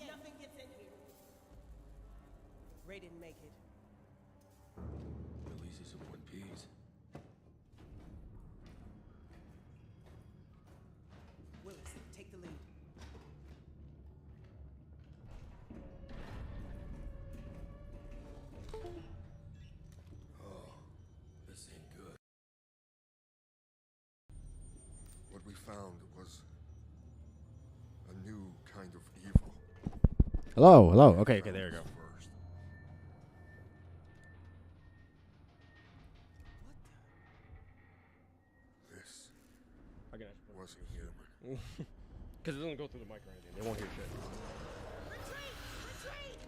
Nothing gets in here. Ray didn't make it. At least he's in one piece. Willis, take the lead. Oh, this ain't good. What we found was a new kind of evil. Hello, hello. Okay, there you go. First. This wasn't human. Because it doesn't go through the mic or anything. They won't hear shit. Retreat! Retreat!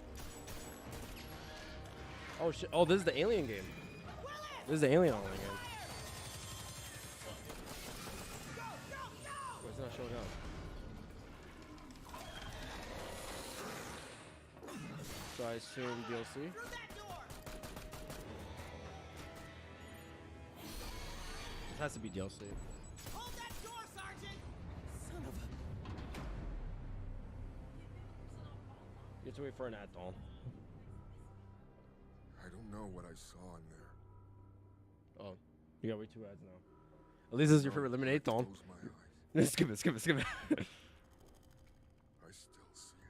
Oh shit! Oh, this is the alien game. Willis! This is the alien online game. Go, go, go! Oh, it's not showing up. So I assume DLC. Through that door! This has to be DLC. Hold that door, Sergeant! Son of a... You have to wait for an ad, doll. I don't know what I saw in there. Oh, you gotta wait 2 ads now. At least this is your favorite lemonade, doll. Close my eyes. Skip it, skip it, skip it. I still see it.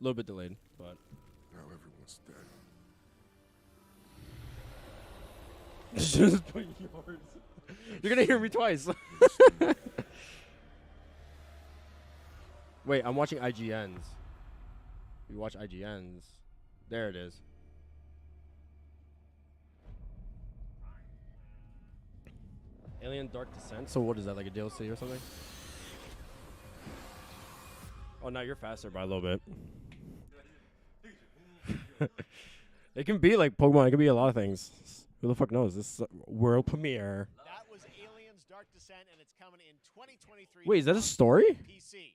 A little bit delayed, but. Now everyone's dead. Just put yours. You're gonna hear me twice. Wait, I'm watching IGNs. You watch IGNs. There it is. Alien Dark Descent. So what is that, like a DLC or something? Oh, now you're faster by a little bit. It can be like Pokemon. It can be a lot of things. Who the fuck knows? This is world premiere. That was Aliens Dark Descent, and it's coming in 2023. Wait, is that a story? PC.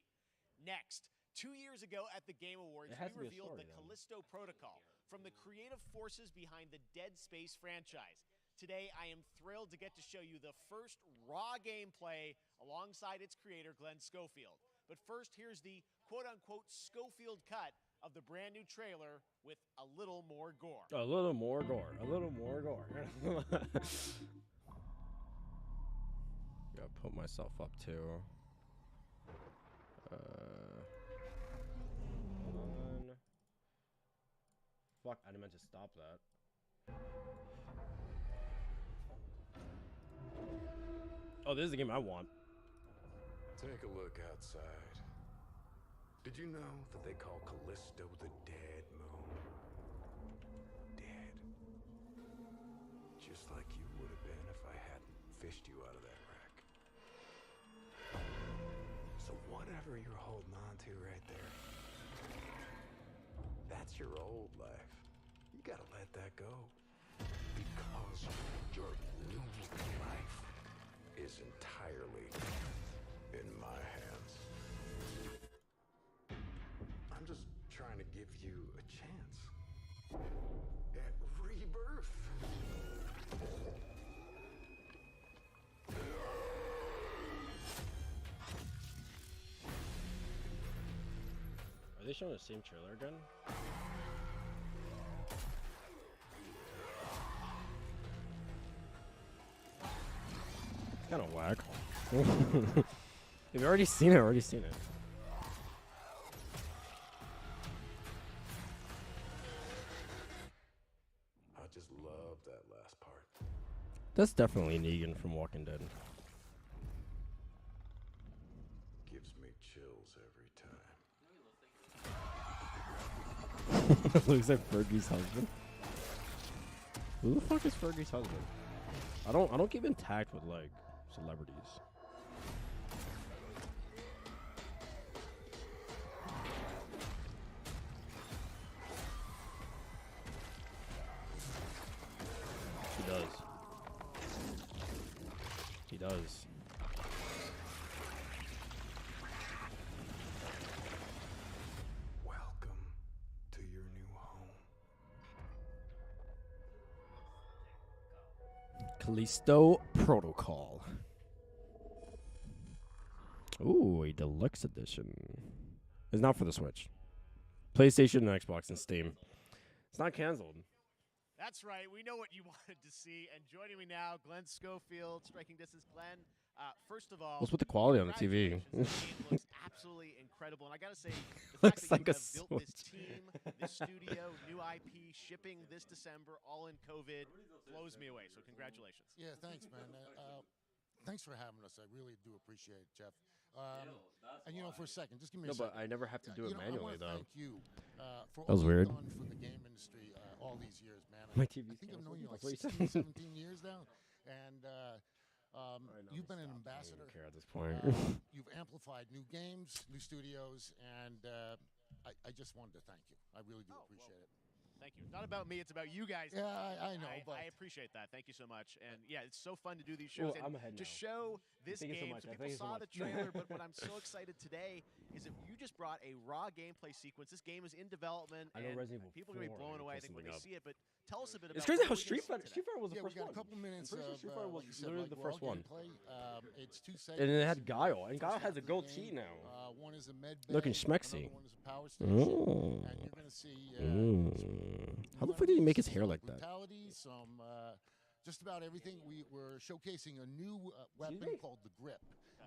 Next, 2 years ago at the Game Awards, It has to we be a revealed story, the then. Callisto Protocol from the creative forces behind the Dead Space franchise. Today, I am thrilled to get to show you the first raw gameplay alongside its creator, Glenn Schofield. But first, here's the quote-unquote Schofield cut of the brand new trailer with a little more gore. A little more gore. A little more gore. Gotta put myself up too. Hold on. Fuck, I didn't meant to stop that. Oh, this is the game I want. Take a look outside. Did you know that they call Callisto the dead moon? Dead. Just like you would have been if I hadn't fished you out of that wreck. So whatever you're holding on to right there, that's your old life. You gotta let that go. Because your new life is entirely in my hands. I'm just trying to give you a chance at rebirth. Are they showing the same trailer again? It's kind of whack. If you already seen it, already seen it. I just love that last part. That's definitely Negan from Walking Dead. Gives me chills every time. Looks like Fergie's husband. Who the fuck is Fergie's husband? I don't keep in touch with like celebrities. He does. He does. Welcome to your new home. Callisto Protocol. Ooh, a deluxe edition. It's not for the Switch. PlayStation and Xbox and Steam. It's not canceled. That's right. We know what you wanted to see. And joining me now, Glenn Schofield, striking distance. Glenn, first of all, What's with the quality on the TV? congratulations. This game looks absolutely incredible. And I got to say, the fact Looks that like you a have built this Switch. team, this studio, new IP, shipping this December, all in COVID, blows me away. So congratulations. Yeah, thanks, man. Thanks for having us. I really do appreciate it, Jeff. And for a second, just give me a second. But I never have to do it manually, I though. Thank you for That was all weird. you've done for the game industry all these years, man. My I TV's think I've known you like canceled. That's what you 16, 17 years now, and you've been an I ambassador. don't care at this point. You've amplified new games, new studios, and I just wanted to thank you. I really do appreciate it. Thank you. Not about me. It's about you guys. Yeah, I know, but I appreciate that. Thank you so much. And yeah, it's so fun to do these shows Well, and I'm ahead to now. show this Thank you so game. much. So Thank people you so saw much. the trailer, but what I'm so excited today is that you just brought a raw gameplay sequence. This game is in development, I know and Resident Evil people are going to be 4, blown I away, I pull think, when they something see it. But tell us a bit about It's crazy what how we get to Street see Fighter today. was the we first got one. a couple minutes Pretty sure of Street Fighter was like you said, literally like the raw first one. gameplay. It's two segments. And it had Guile, and Guile First has half a of the goatee game, now. One is a med Looking bay, schmexy. another one is a power station, Oh. and you're going to see How the fuck did he make his hair some like that? brutality, some just about everything. We're showcasing a new weapon me? called the Grip.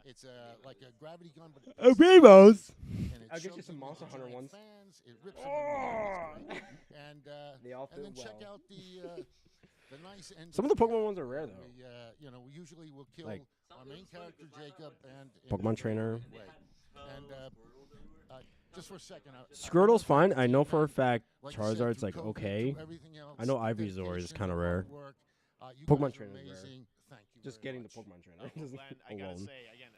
It's like a gravity gun, but Oh, Rainbows! and it I'll get you shoves some into Monster Hunter giant ones. Fans. It rips them apart. It's great. And They all and then fit check well. out the nice end. Some of the Pokemon ones are rare, though. We usually will kill Like- our main character Jacob and Pokemon Trainer. And just for a second, Squirtle's fine. I know for a fact like I said, Charizard's through like COVID, okay. through everything else, I know through Ivysaur is dedication, kind of hard rare. work, you Pokemon guys are Trainer is rare. amazing. Thank you Just very getting much. the Pokemon Trainer. Well, Glenn, I gotta alone. say again,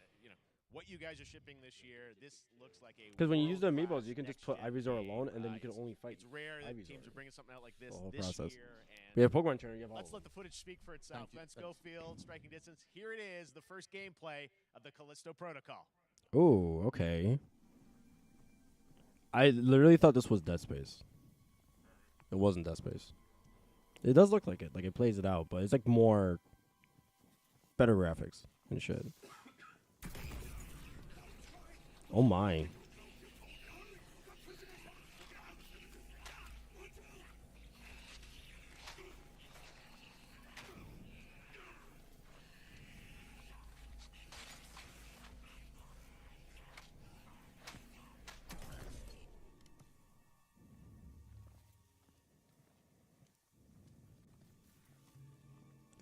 what you guys are shipping this year, this looks like a Because when you use the world-class amiibos, you can just put next-gen Ivysaur game. alone, and then you can It's- only fight. It's rare that Ivysaur. teams are bringing something out like this The whole this process. year. And We have Pokemon Trainer. You have all let's of let them. the footage speak for itself. Thank you. Glenn Thanks. Schofield, striking distance. Here it is, the first gameplay of the Callisto Protocol. Oh, okay. I literally thought this was Dead Space. It wasn't Dead Space. It does look like it. Like it plays it out, but it's like more better graphics and shit. Oh my.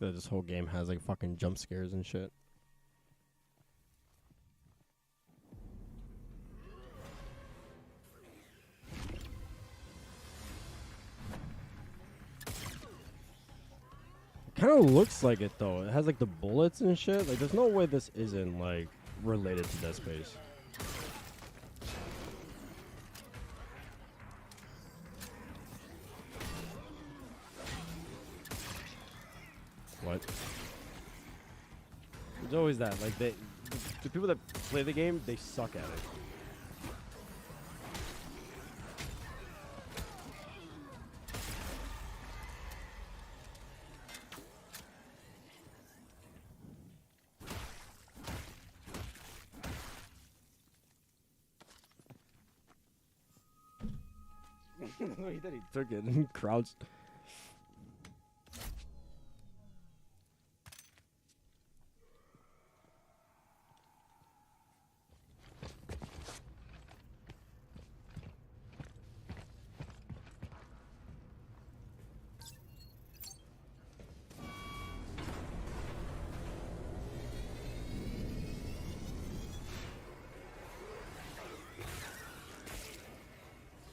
That this whole game has like fucking jump scares and shit. Kind of looks like it though. It has like the bullets and shit. Like there's no way this isn't like related to Dead Space. What? There's always that. Like the people that play the game, they suck at it. No, he did. He took it and crouched.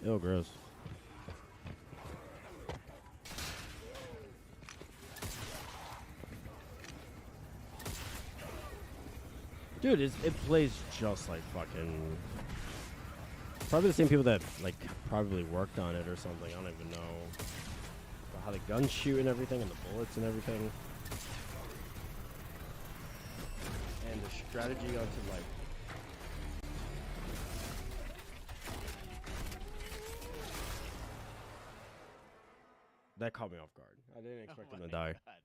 Ew, gross. Dude, it plays just like fucking... Probably the same people that, like, probably worked on it or something. I don't even know. But how the guns shoot and everything, and the bullets and everything. And the strategy onto, like... That caught me off guard. I didn't expect him to my die. God.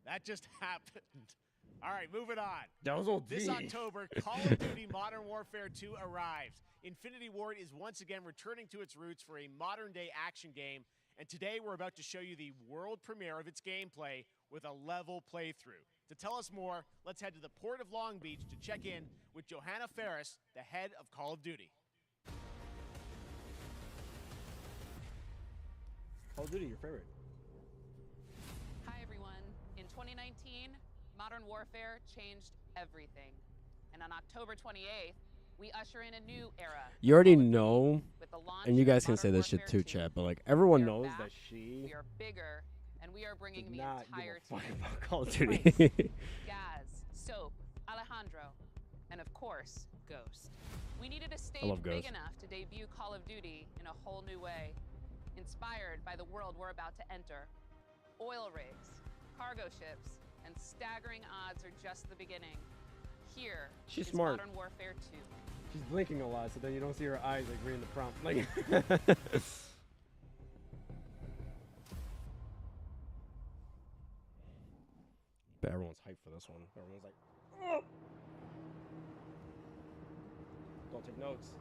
That just happened. All right, moving on. That was OD. This October, Call of Duty Modern Warfare 2 arrives. Infinity Ward is once again returning to its roots for a modern-day action game, and today we're about to show you the world premiere of its gameplay with a level playthrough. To tell us more, let's head to the port of Long Beach to check in with Johanna Ferris, the head of Call of Duty. Call of Duty, your favorite. Hi, everyone. In 2019, Modern Warfare changed everything. And on October 28th, we usher in a new era. You already know, with the launch and you guys of can say Modern this shit Warfare too, 2. Chad, but like everyone We are knows back, that she We are bigger, and we are bringing did the not entire give a fuck team. about Call of Duty. Gaz, Soap, Alejandro, and of course, Ghost. We needed a stage love big Ghost. enough to debut Call of Duty in a whole new way, inspired by the world we're about to enter. Oil rigs, cargo ships, and staggering odds are just the beginning. Here She's is smart. Modern Warfare 2. She's blinking a lot, so then you don't see her eyes like reading the prompt. Like, but everyone's hyped for this one. Everyone's like, oh! Don't take notes.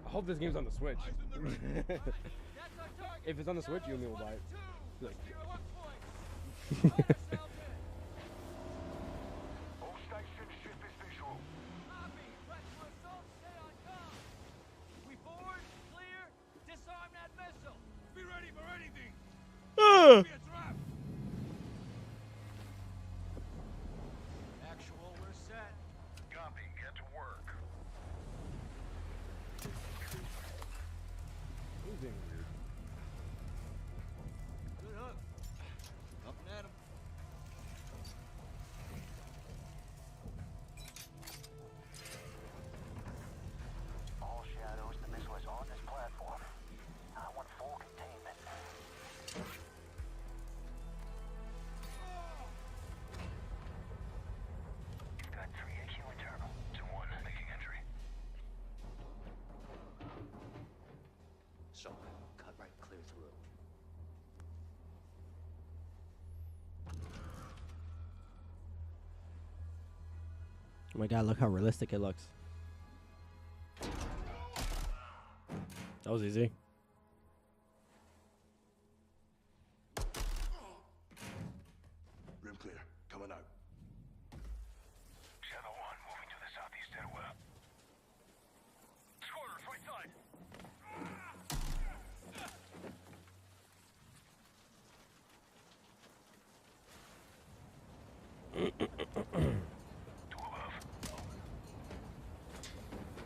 I hope this game's on the Switch. If it's on the Switch, you and me will buy it. Like, All stations, ship is visual. Copy. Ready for assault. Stay on comm. We forward. Clear. Disarm that missile. Be ready for anything. Be a trap. Actual, we're set. Copy, get to work. who's being weird? Good hook. Up and at him. All shadows, the missile is on this platform. I want full containment. You've got 3 AQ internal. 2-1, making entry. So, cut right clear through. Oh my god, look how realistic it looks. That was easy. Room clear. Coming out. Shadow 1, moving to the southeast stairwell. Squatters, right side.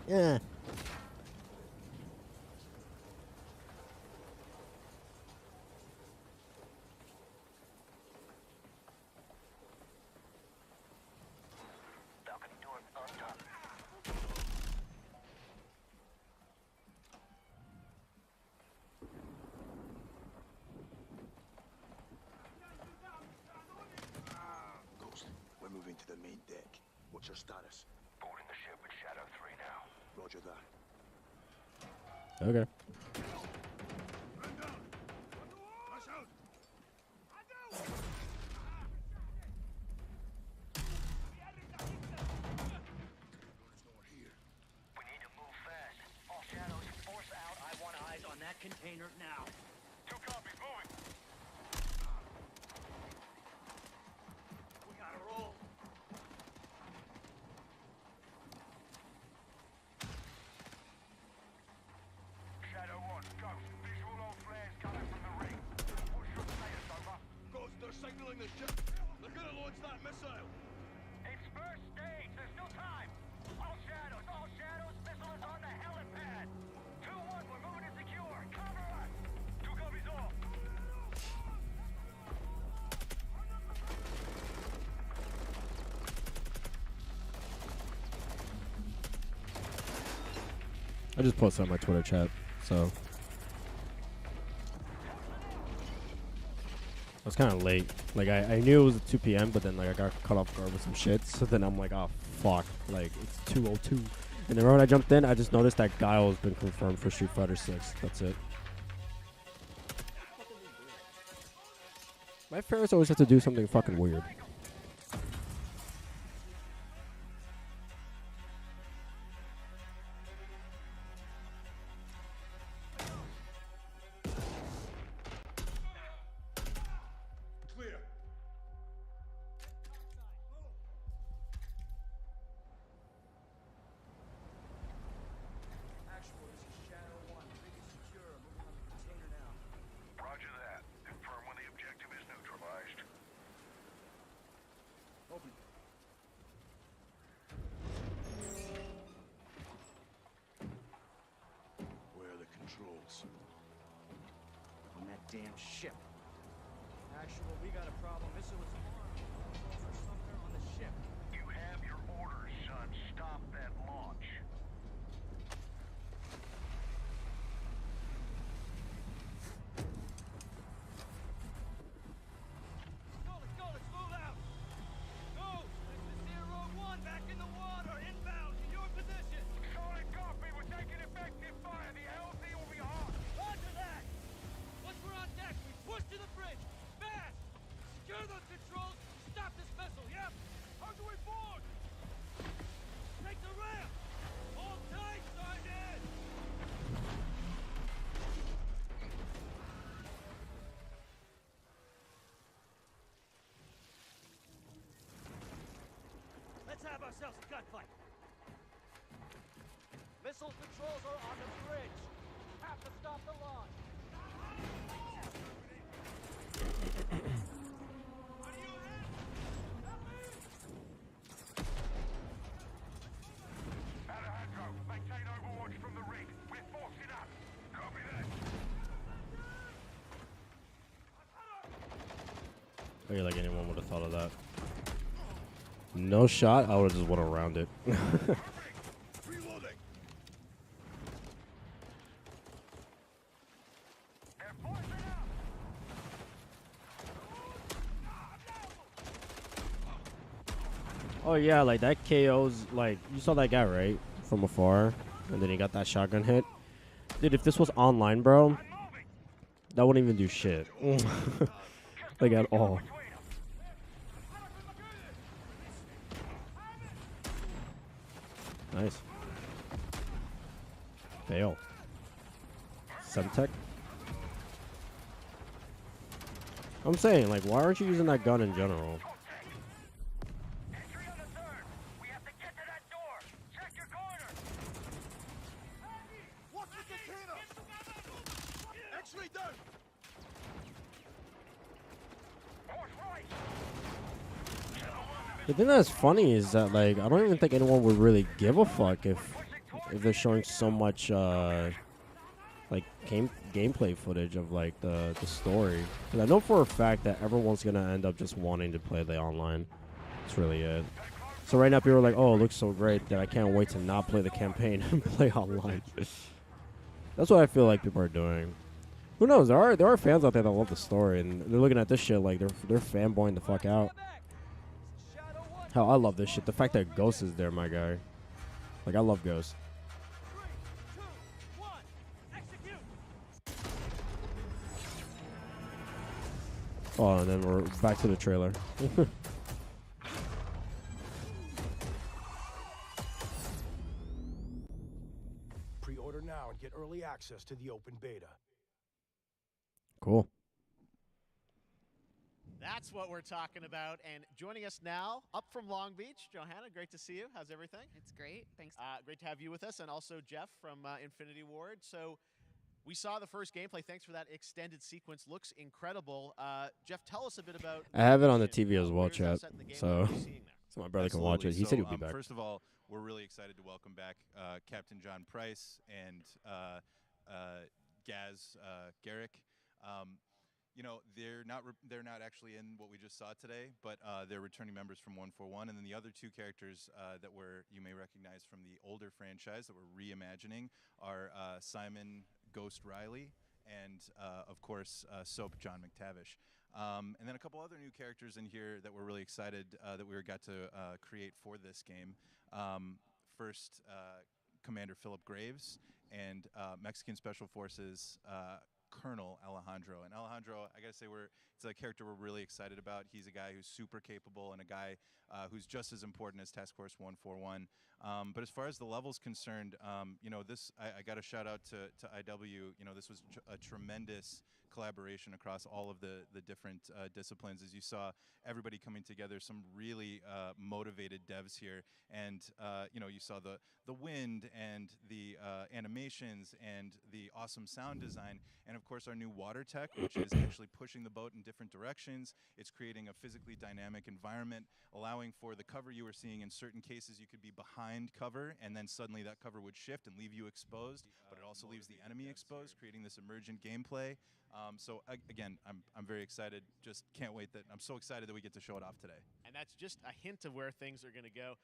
Yeah. Balcony door undone. Ghost, we're moving to the main deck. What's your status? Boarding the ship with Shadow 3 now. Roger that. Okay. We need to move fast. All shadows, force out. I want eyes on that container now. 2 copies, moving. We gotta roll. Shadow 1, Ghost. Visual on flares coming from the ring. What's your status, over? Ghost, they're signaling the ship. They're gonna launch that missile. It's first stage. There's no time. All shadows. Missile is on the helipad. 2-1, we're moving to secure. Cover us. 2 copies off. I just posted on my Twitter chat, so I was kind of late. Like I knew it was at 2 p.m., but then like I got cut off guard with some shit. So then I'm like, oh fuck, like it's 2:02. And then right when I jumped in, I just noticed that Guile has been confirmed for Street Fighter 6. That's it. My favorites always have to do something fucking weird. Open. Where are the controls? On that damn ship. Actual, we got a problem. Missile is armed. Controls are somewhere on the ship. You have your orders, son. Stop that launch. Let's move out. Go. This is 0-1 back in the water. Inbound to your position. Solid copy. We're taking effective fire. The LZ will be hot. Roger that. Once we're on deck, we push to the bridge. Fast. Secure those controls. Stop this vessel. Yep. How do we board? Take the ramp. Hold tight, Sergeant. Let's have ourselves a gunfight. Missile controls are on the bridge. Have to stop the launch. Alejandro, maintain overwatch from the rig. We're forcing up. Copy that. I feel like anyone would have thought of that. No shot, I would have just went around it. Reloading. They're forcing up. Oh yeah, like that KO's like you saw that guy right from afar, and then he got that shotgun hit. Dude, if this was online, bro, that wouldn't even do shit, like at all. Nice. Fail. Semtech. I'm saying, like, why aren't you using that gun in general? Entry on the third. We have to get to that door. Check your corner. What's the container? X-ray done. Horse right. The thing that's funny is that, like, I don't even think anyone would really give a fuck if they're showing so much, like, gameplay footage of, like, the story. 'Cause I know for a fact that everyone's gonna end up just wanting to play the online. That's really it. So right now people are like, oh, it looks so great that I can't wait to not play the campaign and play online. That's what I feel like people are doing. Who knows? There are fans out there that love the story, and they're looking at this shit like they're fanboying the fuck out. Hell, I love this shit. The fact that Ghost is there, my guy. Like, I love Ghost. 3, 2, 1, execute. Oh, and then we're back to the trailer. Pre-order now and get early access to the open beta. Cool. That's what we're talking about. And joining us now, up from Long Beach, Johanna, great to see you. How's everything? It's great. Thanks. Great to have you with us, and also Jeff from Infinity Ward. So we saw the first gameplay. Thanks for that extended sequence. Looks incredible. Jeff, tell us a bit about. I have it on the mission. TV as well, Where's that chat. set in the game? So, What are you seeing there? so my brother can watch it. He said he'd be back. First of all, we're really excited to welcome back Captain John Price and Gaz Garrick. You know, they're not actually in what we just saw today, but they're returning members from 141, and then the other two characters that you may recognize from the older franchise that we're reimagining are Simon Ghost Riley and of course Soap John McTavish. And then a couple other new characters in here that we're really excited that we got to create for this game. First, Commander Philip Graves and Mexican Special Forces Colonel Alejandro. And Alejandro, I gotta say, it's a character we're really excited about. He's a guy who's super capable and a guy who's just as important as Task Force 141. But as far as the level's concerned, you know, I got a shout out to IW. You know, this was a tremendous collaboration across all of the different disciplines. As you saw, everybody coming together, some really motivated devs here, and you saw the wind and the animations and the awesome sound design, and of course our new water tech, which is actually pushing the boat in different directions. It's creating a physically dynamic environment, allowing for the cover you were seeing. In certain cases, you could be behind cover, and then suddenly that cover would shift and leave you exposed, but it also leaves the enemy exposed, creating this emergent gameplay. Again, I'm very excited. Just can't wait I'm so excited that we get to show it off today. And that's just a hint of where things are going to go.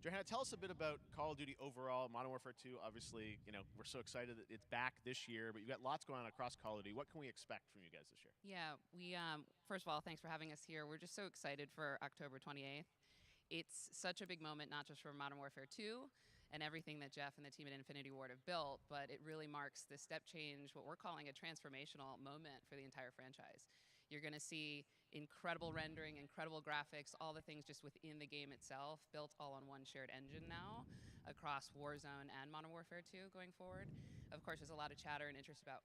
Johanna, tell us a bit about Call of Duty overall. Modern Warfare 2, obviously, we're so excited that it's back this year, but you've got lots going on across Call of Duty. What can we expect from you guys this year? Yeah, we first of all, thanks for having us here. We're just so excited for October 28th. It's such a big moment, not just for Modern Warfare 2 and everything that Jeff and the team at Infinity Ward have built, but it really marks the step change, what we're calling a transformational moment for the entire franchise. You're going to see incredible rendering, incredible graphics, all the things just within the game itself, built all on one shared engine now across Warzone and Modern Warfare 2 going forward. Of course, there's a lot of chatter and interest about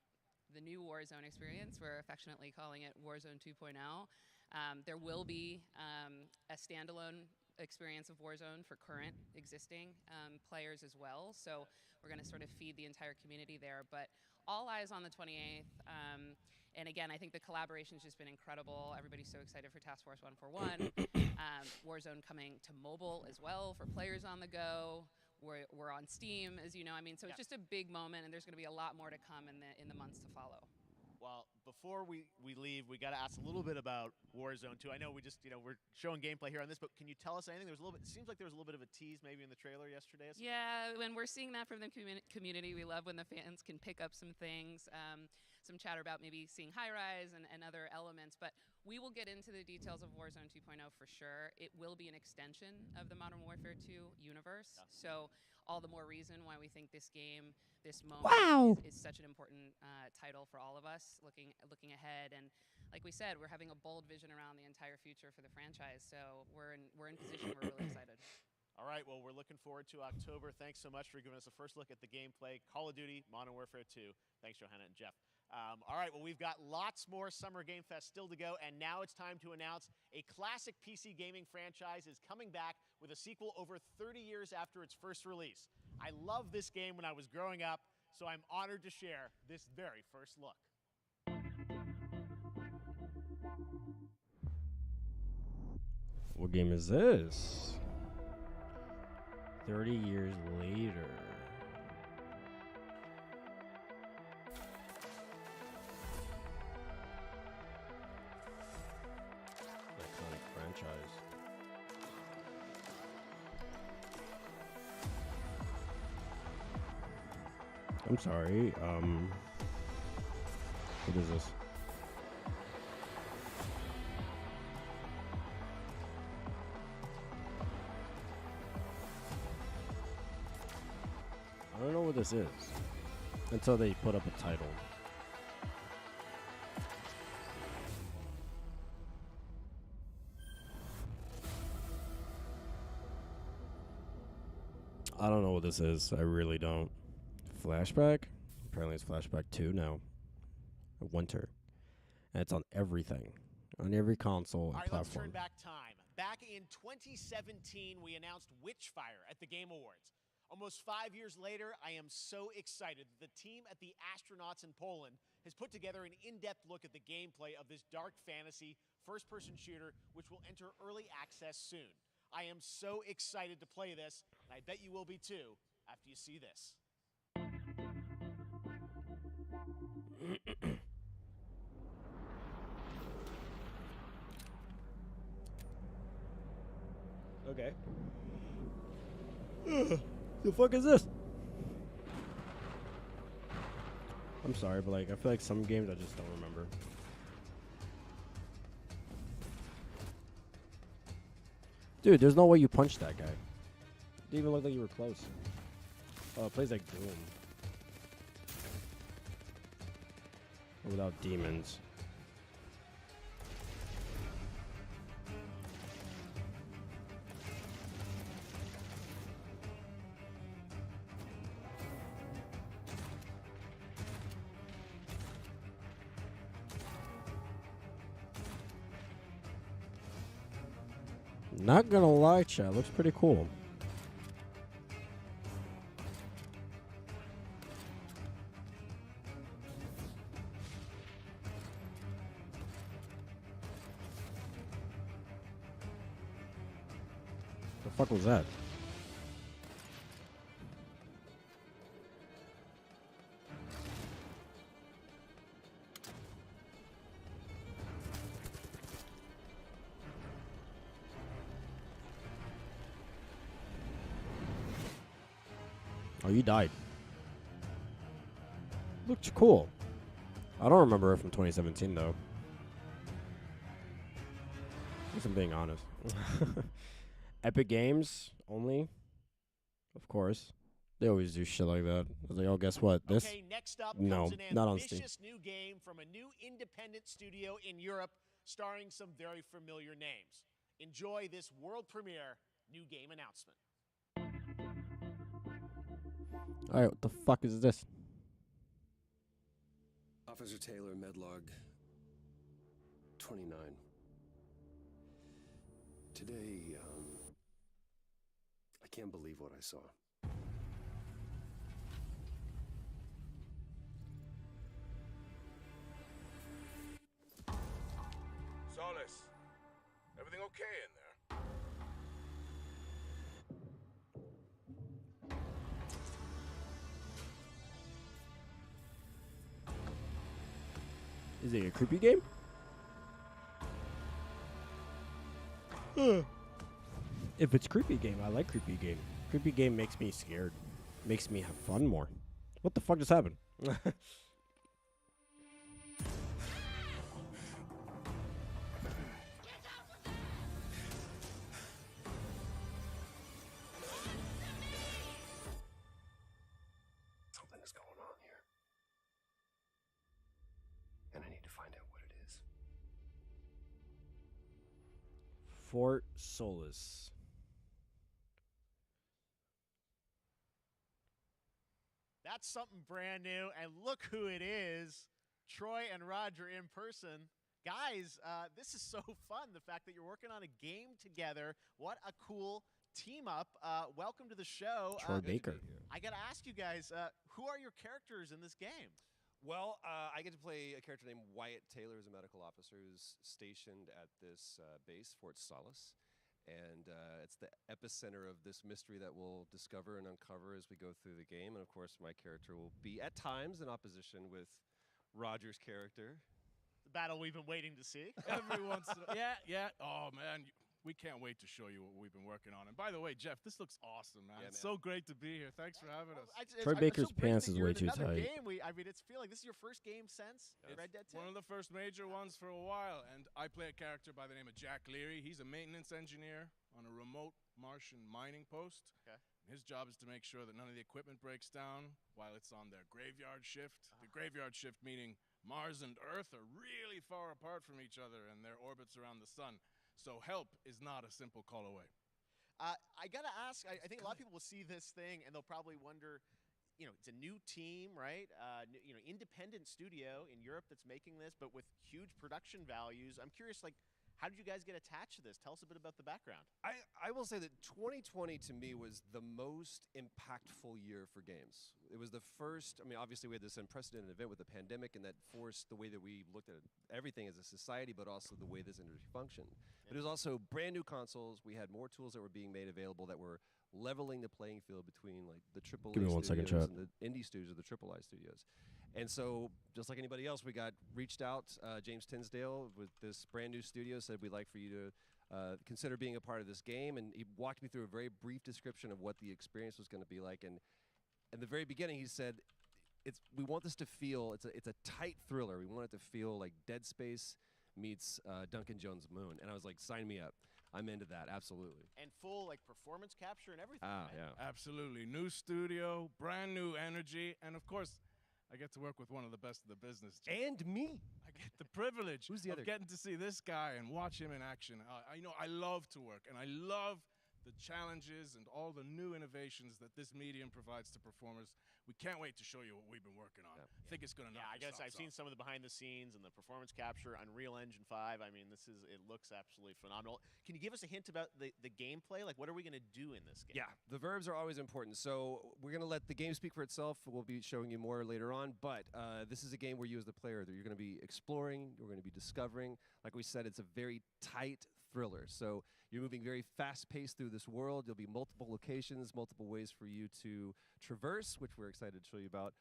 the new Warzone experience. We're affectionately calling it Warzone 2.0. There will be a standalone experience of Warzone for current existing players as well. So we're going to sort of feed the entire community there. But all eyes on the 28th. And again, I think the collaboration has just been incredible. Everybody's so excited for Task Force 141. Warzone coming to mobile as well for players on the go. We're on Steam, as you know. I mean, so it's just a big moment, and there's going to be a lot more to come in the months to follow. Well, before we leave, we got to ask a little bit about Warzone 2. I know we just, we're showing gameplay here on this, but can you tell us anything? There's a little bit. It seems like there was a little bit of a tease maybe in the trailer yesterday. Yeah, when we're seeing that from the community, we love when the fans can pick up some things, some chatter about maybe seeing high rise and other elements. But we will get into the details of Warzone 2.0 for sure. It will be an extension of the Modern Warfare 2 universe. Yeah. So all the more reason why we think this game, this moment is such an important title for all of us looking ahead. And like we said, we're having a bold vision around the entire future for the franchise. So we're in position. We're really excited. All right, well, we're looking forward to October. Thanks so much for giving us a first look at the gameplay. Call of Duty, Modern Warfare 2. Thanks, Johanna and Jeff. All right, well, we've got lots more Summergamefest still to go, and now it's time to announce a classic PC gaming franchise is coming back with a sequel over 30 years after its first release. I loved this game when I was growing up, so I'm honored to share this very first look. What game is this? 30 years later. Iconic franchise. I'm sorry, what is this? I don't know what this is until they put up a title. I don't know what this is. I really don't. Flashback? Apparently it's Flashback 2 now. Winter. And it's on everything. On every console and platform. Let's turn back time. Back in 2017, we announced Witchfire at the Game Awards. Almost 5 years later, I am so excited that the team at the Astronauts in Poland has put together an in-depth look at the gameplay of this dark fantasy first-person shooter, which will enter early access soon. I am so excited to play this, and I bet you will be too after you see this. Okay. The fuck is this? I'm sorry, but like I feel like some games I just don't remember. Dude, there's no way you punched that guy. It didn't even look like you were close. Oh, it plays like Doom. Without demons. Not gonna lie, chat. Looks pretty cool. The fuck was that? Oh, you died. Looked cool. I don't remember it from 2017, though. If I'm being honest. Epic Games only. Of course. They always do shit like that. I was like, oh, guess what? This? Okay, next up No, comes an not on Steam. ambitious new game from a new independent studio in Europe starring some very familiar names. Enjoy this world premiere new game announcement. Alright, what the fuck is this? Officer Taylor, Medlog 29. Today, I can't believe what I saw. Solis, everything okay in there? Is it a creepy game? If it's creepy game, I like creepy game. Creepy game makes me scared. Makes me have fun more. What the fuck just happened? Something's going on here. And I need to find out what it is. Fort Solis. That's something brand new, and look who it is. Troy and Roger in person. Guys, this is so fun, the fact that you're working on a game together. What a cool team up. Welcome to the show. Troy Baker. I got to ask you guys, who are your characters in this game? Well, I get to play a character named Wyatt Taylor, who's a medical officer who's stationed at this base, Fort Solis. And it's the epicenter of this mystery that we'll discover and uncover as we go through the game. And of course, my character will be at times in opposition with Roger's character. The battle we've been waiting to see. Every once in a yeah. Oh, man, we can't wait to show you what we've been working on. And by the way, Jeff, this looks awesome, man. Yeah, It's man. so great to be here. Thanks for having us. Troy Baker's pants is way too tight. tight. Game. I mean, it's feel like this is your first game since Red Dead 2? One of the first major ones for a while. And I play a character by the name of Jack Leary. He's a maintenance engineer on a remote Martian mining post. Okay. His job is to make sure that none of the equipment breaks down while it's on their graveyard shift. The graveyard shift meaning Mars and Earth are really far apart from each other and their orbits around the sun. So help is not a simple call away. I got to ask, I think a lot of people will see this thing and they'll probably wonder, you know, it's a new team, right? Independent studio in Europe that's making this, but with huge production values. I'm curious, like, how did you guys get attached to this? Tell us a bit about the background. I will say that 2020 to me was the most impactful year for games. It was the first, I mean, obviously we had this unprecedented event with the pandemic and that forced the way that we looked at everything as a society, but also the way this industry functioned. But it was also brand new consoles. We had more tools that were being made available that were leveling the playing field between like the AAA Give me 1 second, studios chat. and the indie studios or the AAA studios. And so, just like anybody else, we got reached out. James Tinsdale with this brand new studio said, we'd like for you to consider being a part of this game. And he walked me through a very brief description of what the experience was going to be like. And in the very beginning, he said, we want this to feel, it's a tight thriller. We want it to feel like Dead Space meets Duncan Jones' Moon. And I was like, sign me up. I'm into that, absolutely. And full like performance capture and everything. Ah, right? yeah. Absolutely. New studio, brand new energy, and of course, I get to work with one of the best of the business. And me. I get the privilege Who's the of other getting to see this guy and watch him in action. I love to work, and I love the challenges and all the new innovations that this medium provides to performers. We can't wait to show you what we've been working on. I think it's going to knock I your guess I've socks seen off. some of the behind the scenes and the performance capture, Unreal Engine 5. I mean, it looks absolutely phenomenal. Can you give us a hint about the gameplay? Like, what are we going to do in this game? Yeah, the verbs are always important. So we're going to let the game speak for itself. We'll be showing you more later on. But this is a game where you as the player, you're going to be exploring, you're going to be discovering. Like we said, it's a very tight thriller. So you're moving very fast-paced through this world. There'll be multiple locations, multiple ways for you to traverse, which we're excited to show you about.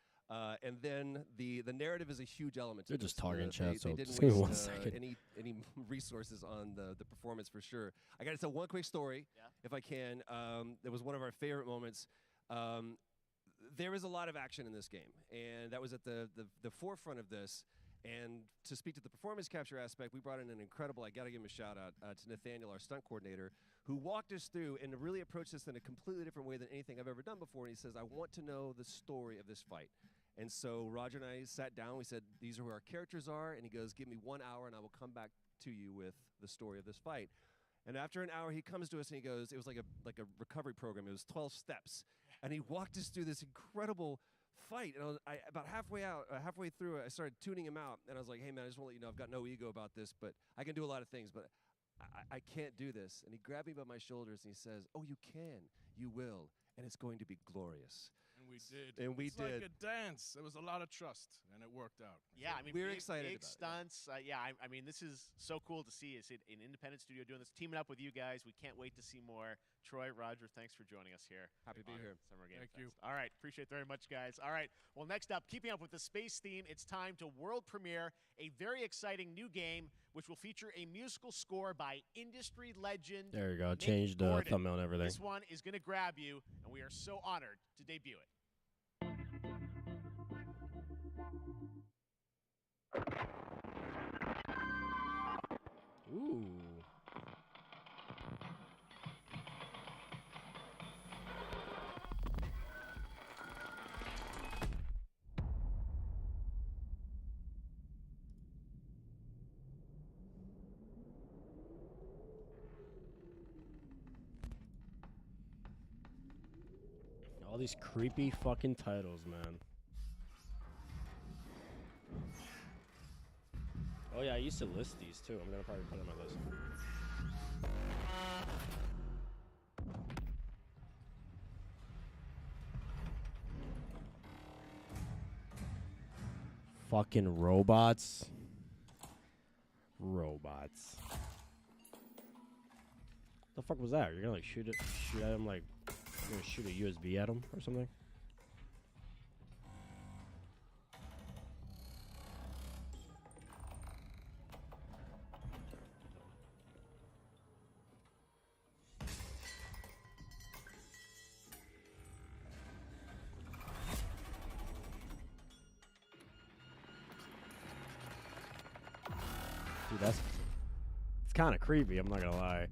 And then the narrative is a huge element. They're to just this. talking chat, They so didn't just give me waste 1 second. any resources on the performance for sure. I got to tell one quick story, if I can. That was one of our favorite moments. There is a lot of action in this game, and that was at the forefront of this. And to speak to the performance capture aspect, we brought in an incredible, I got to give him a shout out to Nathaniel, our stunt coordinator, who walked us through and really approached this in a completely different way than anything I've ever done before. And he says, I want to know the story of this fight. And so Roger and I sat down. We said, these are who our characters are. And he goes, give me 1 hour and I will come back to you with the story of this fight. And after an hour, he comes to us and he goes, it was like a recovery program. It was 12 steps. And he walked us through this incredible fight. And about halfway through it, I started tuning him out. And I was like, hey, man, I just want to let you know I've got no ego about this, but I can do a lot of things, but I can't do this. And he grabbed me by my shoulders and he says, oh, you can. You will. And it's going to be glorious. And we did. And we it's did. like a dance. There was a lot of trust, and it worked out. Yeah, I mean, we're big, excited big about it. stunts. I mean, this is so cool to see. It's an independent studio doing this, teaming up with you guys. We can't wait to see more. Troy, Roger, thanks for joining us here. Happy to be here. Summer Game Thank Fest. you. All right, appreciate it very much, guys. All right, well, next up, keeping up with the space theme, it's time to world premiere a very exciting new game, which will feature a musical score by industry legend. There you go. Nick Change the Gordon. thumbnail and everything. This one is going to grab you, and we are so honored to debut it. Ooh. All these creepy fucking titles, man. Oh yeah, I used to list these too. I'm gonna probably put it on my list. Fucking robots. Robots. The fuck was that? You're gonna like shoot at him like you're gonna shoot a USB at him or something? Dude, it's kind of creepy, I'm not gonna lie.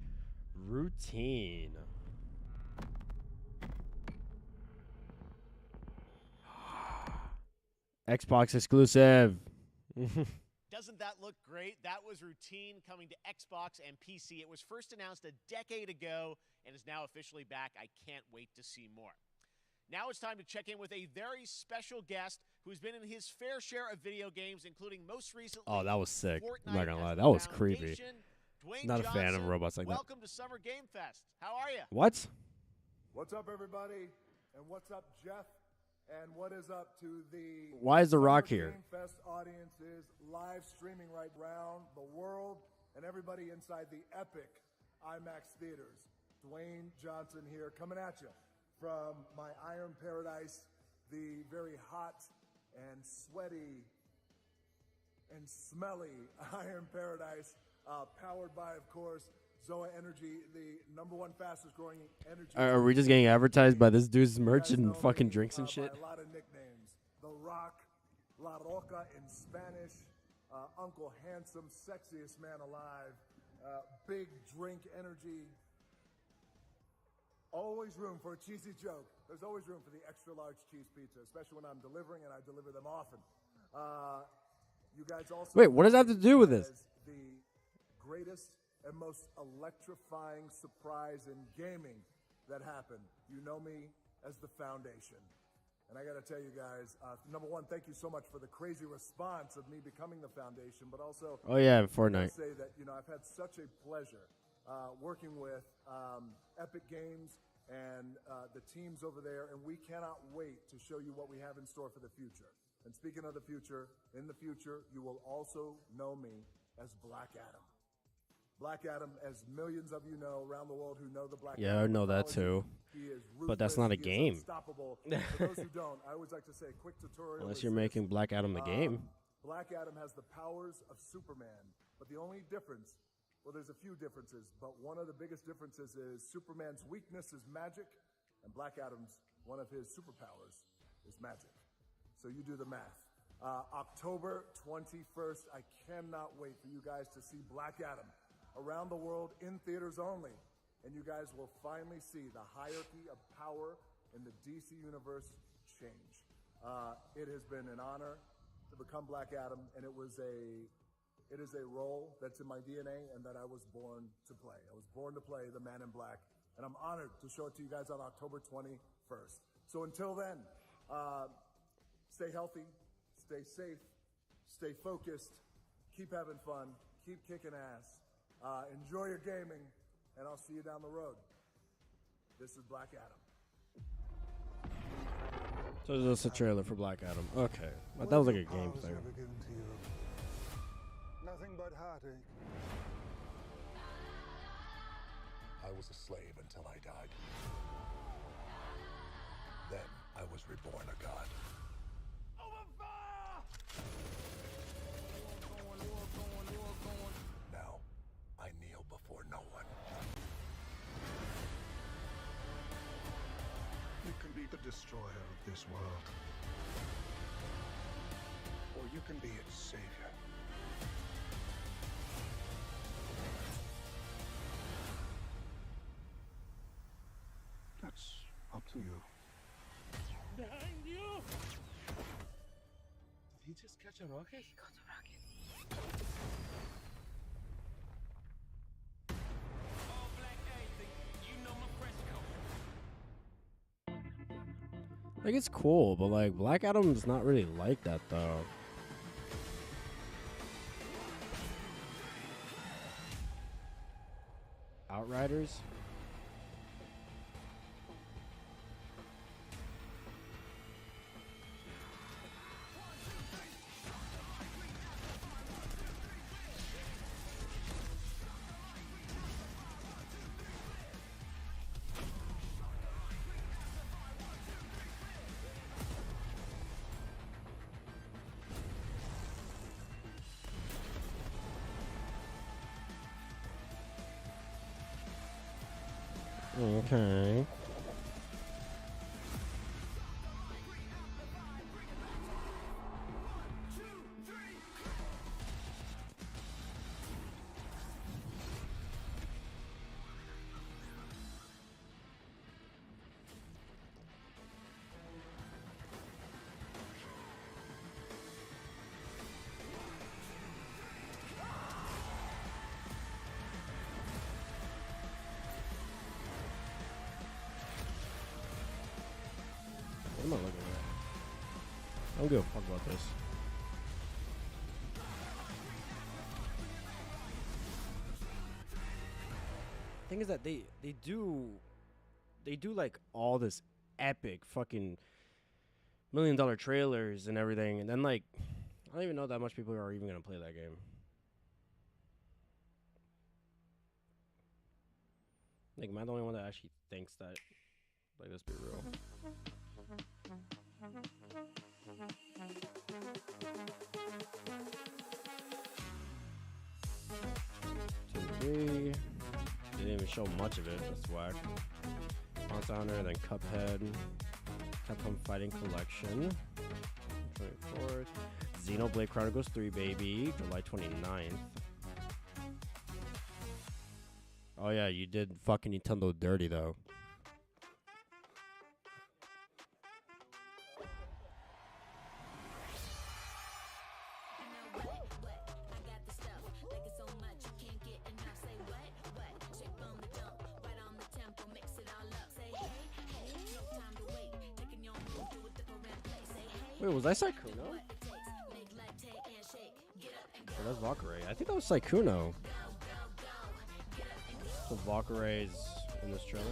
Routine. Xbox exclusive. Doesn't that look great? That was Routine coming to Xbox and PC. It was first announced a decade ago and is now officially back. I can't wait to see more. Now it's time to check in with a very special guest who's been in his fair share of video games, including most recently. Oh, that was sick. I'm not Fortnite gonna as lie, the that was creepy. Foundation. Dwayne Not a fan of Johnson, robots like that. welcome to Summer Game Fest. How are you? What? What's up, everybody? And what's up, Jeff? And what is up to the Why is The Rock Summer here? Game Fest audiences live streaming right around the world and everybody inside the epic IMAX theaters. Dwayne Johnson here coming at you from my Iron Paradise, the very hot and sweaty and smelly Iron Paradise, powered by, of course, Zoa Energy, the #1 fastest growing energy. Are we just getting advertised by this dude's merch You guys and know fucking me, drinks and by shit? a lot of nicknames. The Rock, La Roca in Spanish, Uncle Handsome, sexiest man alive, big drink energy. Always room for a cheesy joke. There's always room for the extra large cheese pizza, especially when I'm delivering, and I deliver them often. You guys also Wait, what does that have to do with this? as the greatest and most electrifying surprise in gaming that happen. You know me as the Foundation. And I got to tell you guys, number one, thank you so much for the crazy response of me becoming the Foundation, but also, Oh yeah, I Fortnite. say that I've had such a pleasure working with Epic Games and the teams over there, and we cannot wait to show you what we have in store for the future. And speaking of the future, in the future, you will also know me as Black Adam. Black Adam, as millions of you know around the world who know the Black Adam. Yeah, I know that mythology, too. He is But that's not a ruthless, he is game. unstoppable. For those who don't, I always like to say a quick tutorial. Unless is you're this. making Black Adam the game. Black Adam has the powers of Superman, but the only difference, well, there's a few differences, but one of the biggest differences is Superman's weakness is magic, and Black Adam's, one of his superpowers, is magic. So you do the math. October 21st, I cannot wait for you guys to see Black Adam around the world in theaters only. And you guys will finally see the hierarchy of power in the DC universe change. It has been an honor to become Black Adam, and it is a role that's in my DNA and that I was born to play. I was born to play the Man in Black, and I'm honored to show it to you guys on October 21st. So until then, stay healthy, stay safe, stay focused, keep having fun, keep kicking ass. Enjoy your gaming, and I'll see you down the road. This is Black Adam. So this is a trailer for Black Adam. Okay. But that was like a game thing. Nothing but heartache. I was a slave until I died. Then I was reborn a god. Now, I kneel before no one. You can be the destroyer of this world. Or you can be its savior. That's up to you. Behind you! Did he just catch a rocket? He got a rocket. All black anything. You know my fresh coat. Like, it's cool, but like Black Adam's not really like that though. Outriders? Okay. What am I looking at? I don't give a fuck about this. Thing is that they do like all this epic fucking $1 million trailers and everything, and then like I don't even know that much people are even gonna play that game. Like, am I the only one that actually thinks that? Like, let's be real. 2, 3. They didn't even show much of it. That's whack. Monster Hunter, then Cuphead. Capcom Fighting Collection. 24th. Xenoblade Chronicles 3, baby. July 29th. Oh yeah, you did fucking Nintendo dirty though. Wait, was that Sykkuno? Oh, that's Valkyrie. I think that was Sykkuno. So Valkyrie's in this trailer.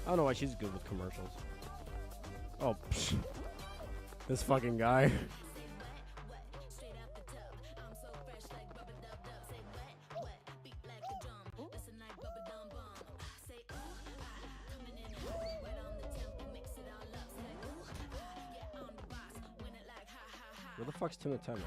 I don't know why she's good with commercials. Oh, psh. This fucking guy. Where the fuck's Tim the Ten Man?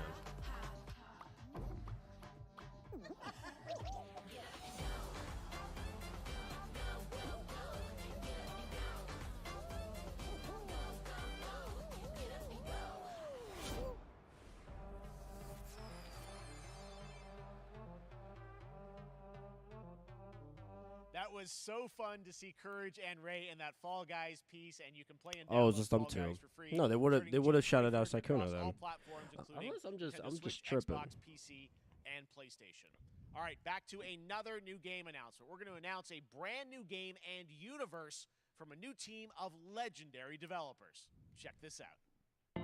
That was so fun to see Courage and Ray in that Fall Guys piece, and you can play and Oh, it's download just them Fall two. Guys for free. No, they would have shouted out Sykkuno across then. all platforms, including Unless I'm Nintendo just Switch, tripping. Xbox, PC, and PlayStation. All right, back to another new game announcement. We're going to announce a brand new game and universe from a new team of legendary developers. Check this out.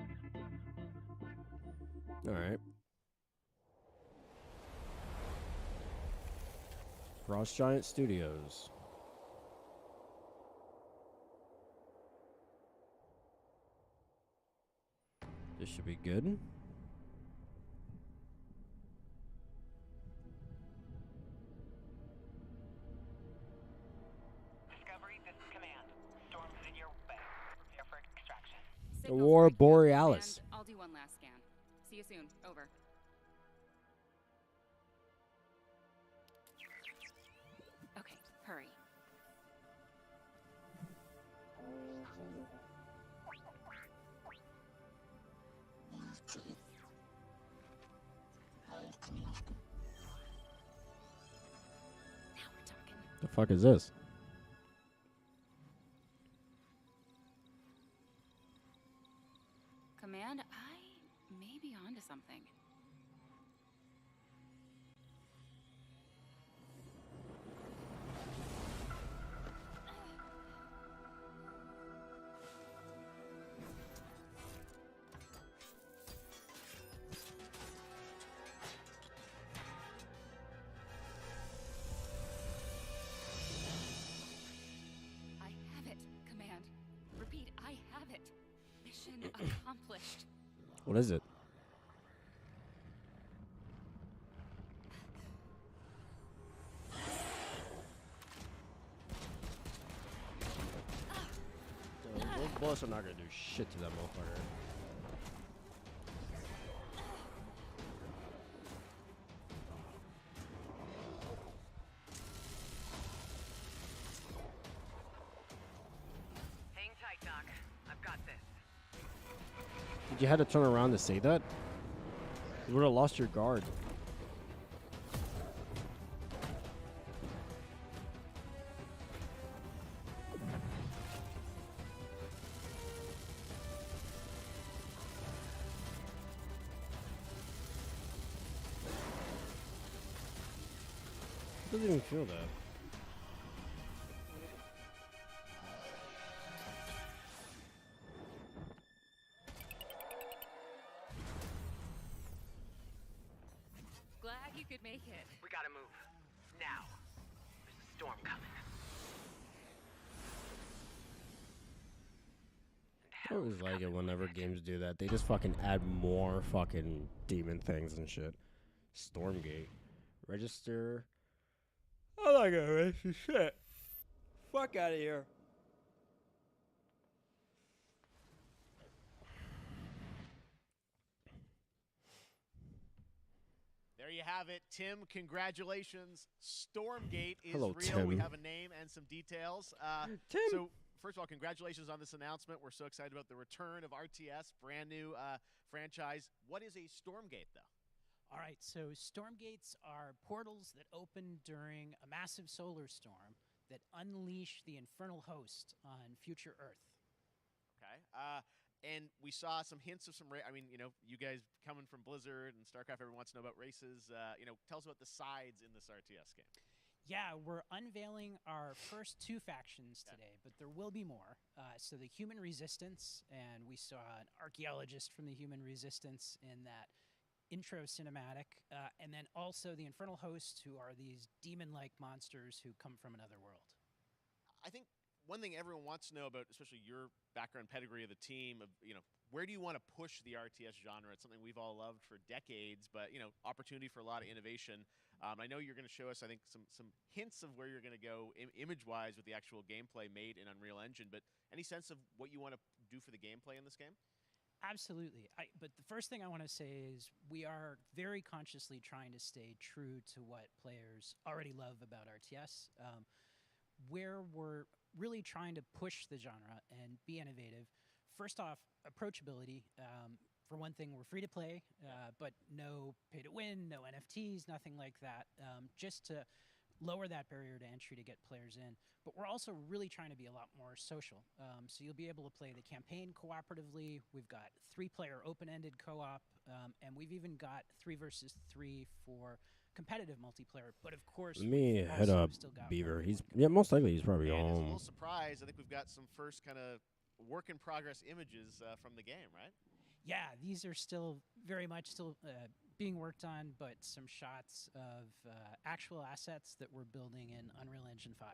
All right. Frost Giant Studios. This should be good. Discovery, this is Command. Storm's in your way. Prepare for extraction. Aurora Borealis. Command, I'll do one last scan. See you soon. Over. Okay, hurry. The fuck is this? Command, I may be onto something. I have it, Command. Repeat, I have it. Mission accomplished. What is it? Those bullets are not gonna do shit to that motherfucker. Hang tight, Doc. I've got this. Did you have to turn around to say that? You would have lost your guard. Doesn't even feel that. Glad you could make it. We gotta move. Now. There's a storm coming. I always like it whenever games do that. They just fucking add more fucking demon things and shit. Stormgate. Register. I'm not gonna register shit. Fuck out of here. There you have it, Tim. Congratulations. Stormgate is Hello, real. Tim. We have a name and some details. Tim. So, first of all, congratulations on this announcement. We're so excited about the return of RTS, brand new franchise. What is a Stormgate, though? All right, so Stormgates are portals that open during a massive solar storm that unleash the infernal host on future Earth. Okay. And we saw some hints of some I mean, you know, you guys coming from Blizzard and StarCraft, everyone wants to know about races. You know, tell us about the sides in this RTS game. Yeah, we're unveiling our first 2 factions today, but there will be more. So the Human Resistance, and we saw an archaeologist from the Human Resistance in that intro cinematic, and then also the Infernal Hosts, who are these demon-like monsters who come from another world. I think one thing everyone wants to know about, especially your background pedigree of the team, of where do you want to push the RTS genre? It's something we've all loved for decades, but opportunity for a lot of innovation. I know you're going to show us, I think, some hints of where you're going to go image-wise with the actual gameplay made in Unreal Engine. But any sense of what you want to do for the gameplay in this game? Absolutely. But the first thing I want to say is we are very consciously trying to stay true to what players already love about RTS. Where we're really trying to push the genre and be innovative. First off, approachability. For one thing, we're free to play, but no pay to win, no NFTs, nothing like that, just to lower that barrier to entry to get players in. But we're also really trying to be a lot more social. So you'll be able to play the campaign cooperatively. We've got 3-player open-ended co-op, and we've even got 3 versus 3 for competitive multiplayer. But of course, Let me we've head also up still got Beaver. 1v1 He's most likely he's probably And it's a home. little surprise. I think we've got some first kind of work in progress images from the game, right? Yeah, these are still very much still being worked on, but some shots of actual assets that we're building in Unreal Engine 5.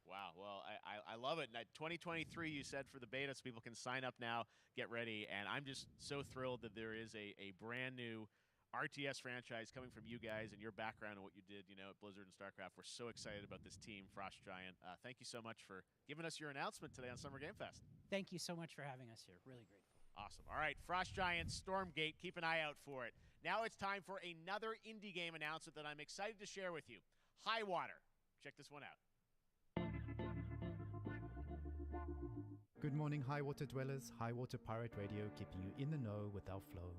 Wow. Well, I love it. 2023, you said, for the beta, so people can sign up now, get ready. And I'm just so thrilled that there is a brand new RTS franchise coming from you guys and your background and what you did, at Blizzard and StarCraft. We're so excited about this team, Frost Giant. Thank you so much for giving us your announcement today on Summergamefest. Thank you so much for having us here. Really grateful. Awesome. All right, Frost Giant, Stormgate, keep an eye out for it. Now it's time for another indie game announcement that I'm excited to share with you. High Water. Check this one out. Good morning, High Water dwellers. High Water Pirate Radio, keeping you in the know with our flow.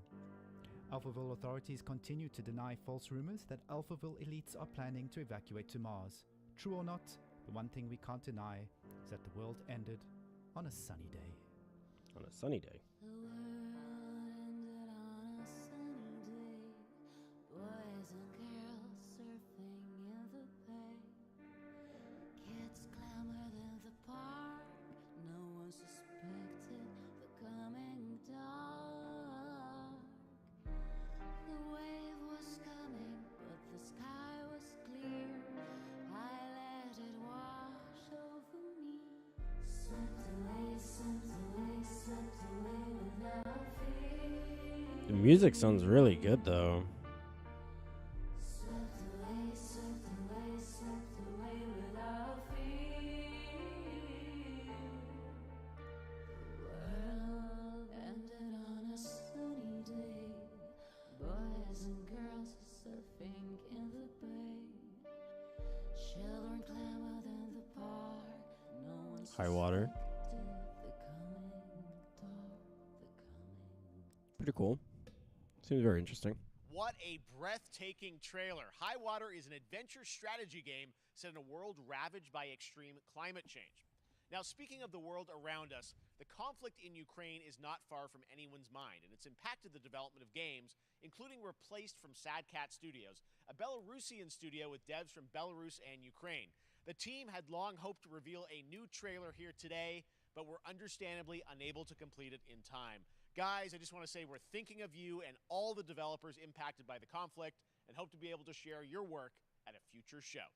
Alphaville authorities continue to deny false rumors that Alphaville elites are planning to evacuate to Mars. True or not, the one thing we can't deny is that the world ended on a sunny day. On a sunny day. The world ended on a sunny day. Boys and girls surfing in the bay. Kids clamored in the park. No one suspected the coming dark. The wave was coming, but the sky was clear. I let it wash over me. Swept away, swept away, swept away without fear. The music sounds really good though. Swept away, swept away, swept away without fear. The world ended on a sunny day. Boys and girls surfing in the bay. Children clamored in the park. No one High Water. Pretty cool. Seems very interesting. What a breathtaking trailer. High Water is an adventure strategy game set in a world ravaged by extreme climate change. Now, speaking of the world around us, the conflict in Ukraine is not far from anyone's mind, and it's impacted the development of games, including Replaced from Sad Cat Studios, a Belarusian studio with devs from Belarus and Ukraine. The team had long hoped to reveal a new trailer here today, but were understandably unable to complete it in time. Guys, I just want to say we're thinking of you and all the developers impacted by the conflict and hope to be able to share your work at a future show.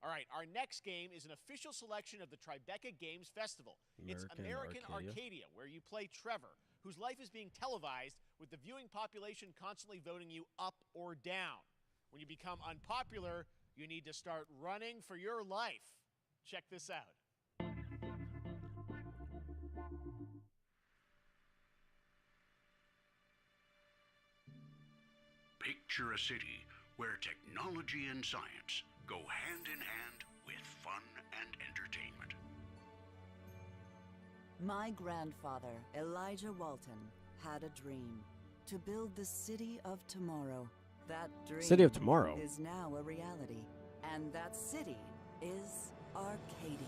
All right, our next game is an official selection of the Tribeca Games Festival. It's American Arcadia, where you play Trevor, whose life is being televised with the viewing population constantly voting you up or down. When you become unpopular, you need to start running for your life. Check this out. Picture a city where technology and science go hand in hand with fun and entertainment. My grandfather, Elijah Walton, had a dream to build the city of tomorrow. That dream City of Tomorrow is now a reality, and that city is Arcadia.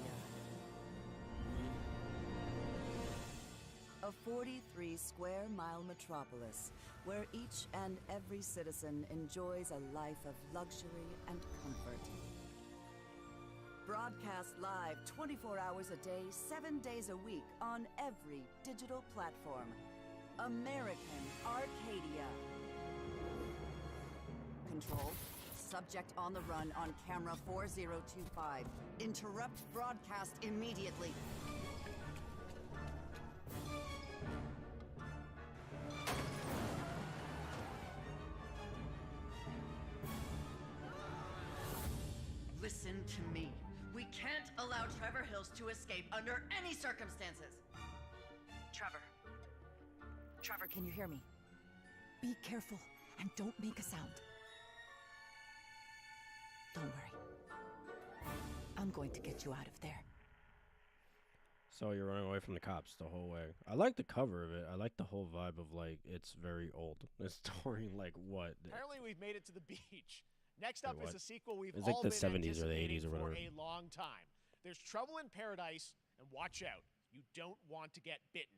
A 43-square-mile metropolis where each and every citizen enjoys a life of luxury and comfort. Broadcast live 24 hours a day, 7 days a week on every digital platform. American Arcadia. Control. Subject on the run on camera 4025. Interrupt broadcast immediately. Listen to me. We can't allow Trevor Hills to escape under any circumstances. Trevor. Trevor, can you hear me? Be careful and don't make a sound. Don't worry. I'm going to get you out of there. So you're running away from the cops the whole way. I like the cover of it. I like the whole vibe of, like, it's very old. It's touring, like, what? Apparently we've made it to the beach. Next up Wait, is a sequel we've it's all like the been 70s or the 80s or anticipating for whatever. a long time. There's Trouble in Paradise, and watch out. You don't want to get bitten.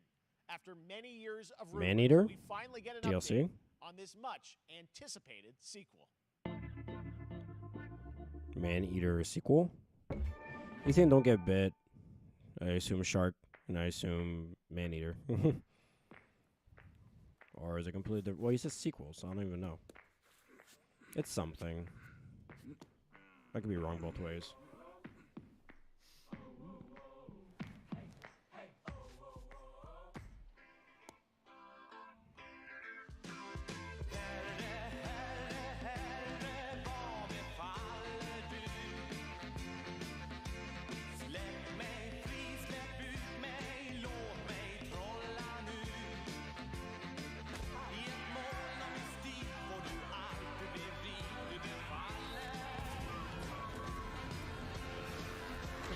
After many years of rumors, Maneater? we finally get an DLC? update on this much anticipated sequel. Maneater sequel? Ethan don't get bit. I assume shark, and I assume Maneater. Or is it completely different? Well, he says sequel, so I don't even know. It's something. I could be wrong both ways.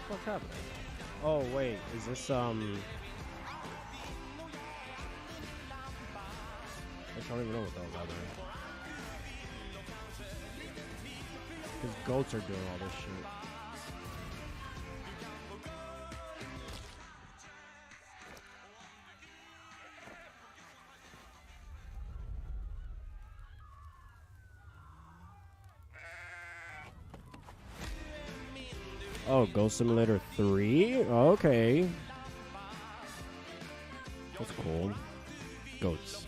What's happening? Oh wait, is this I don't even know what that was happening. Because goats are doing all this shit. Oh, Ghost Simulator 3? Okay. That's cool. Goats.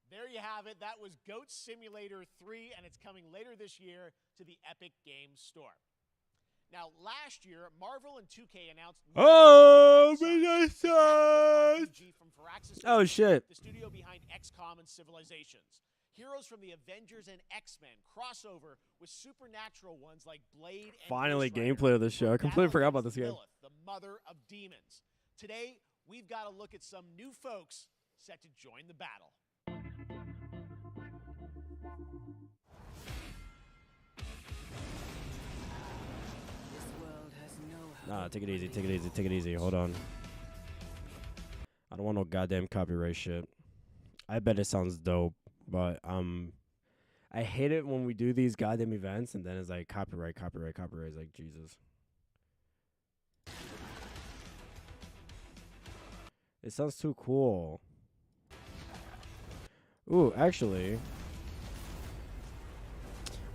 There you have it. That was Goat Simulator 3, and it's coming later this year to the Epic Games Store. Now, last year, Marvel and 2K announced... Oh, Oh, shit. The studio behind XCOM and Civilizations. Heroes from the Avengers and X-Men crossover with supernatural ones like Blade and Finally, Ghost Rider. gameplay of this show. I completely Battle forgot about against this game. Lilith, the mother of demons. Today, we've got to look at some new folks set to join the battle. Nah, take it easy, take it easy, take it easy. Hold on. I don't want no goddamn copyright shit. I bet it sounds dope, but I hate it when we do these goddamn events and then it's like copyright. It's like, Jesus. It sounds too cool. Ooh, actually.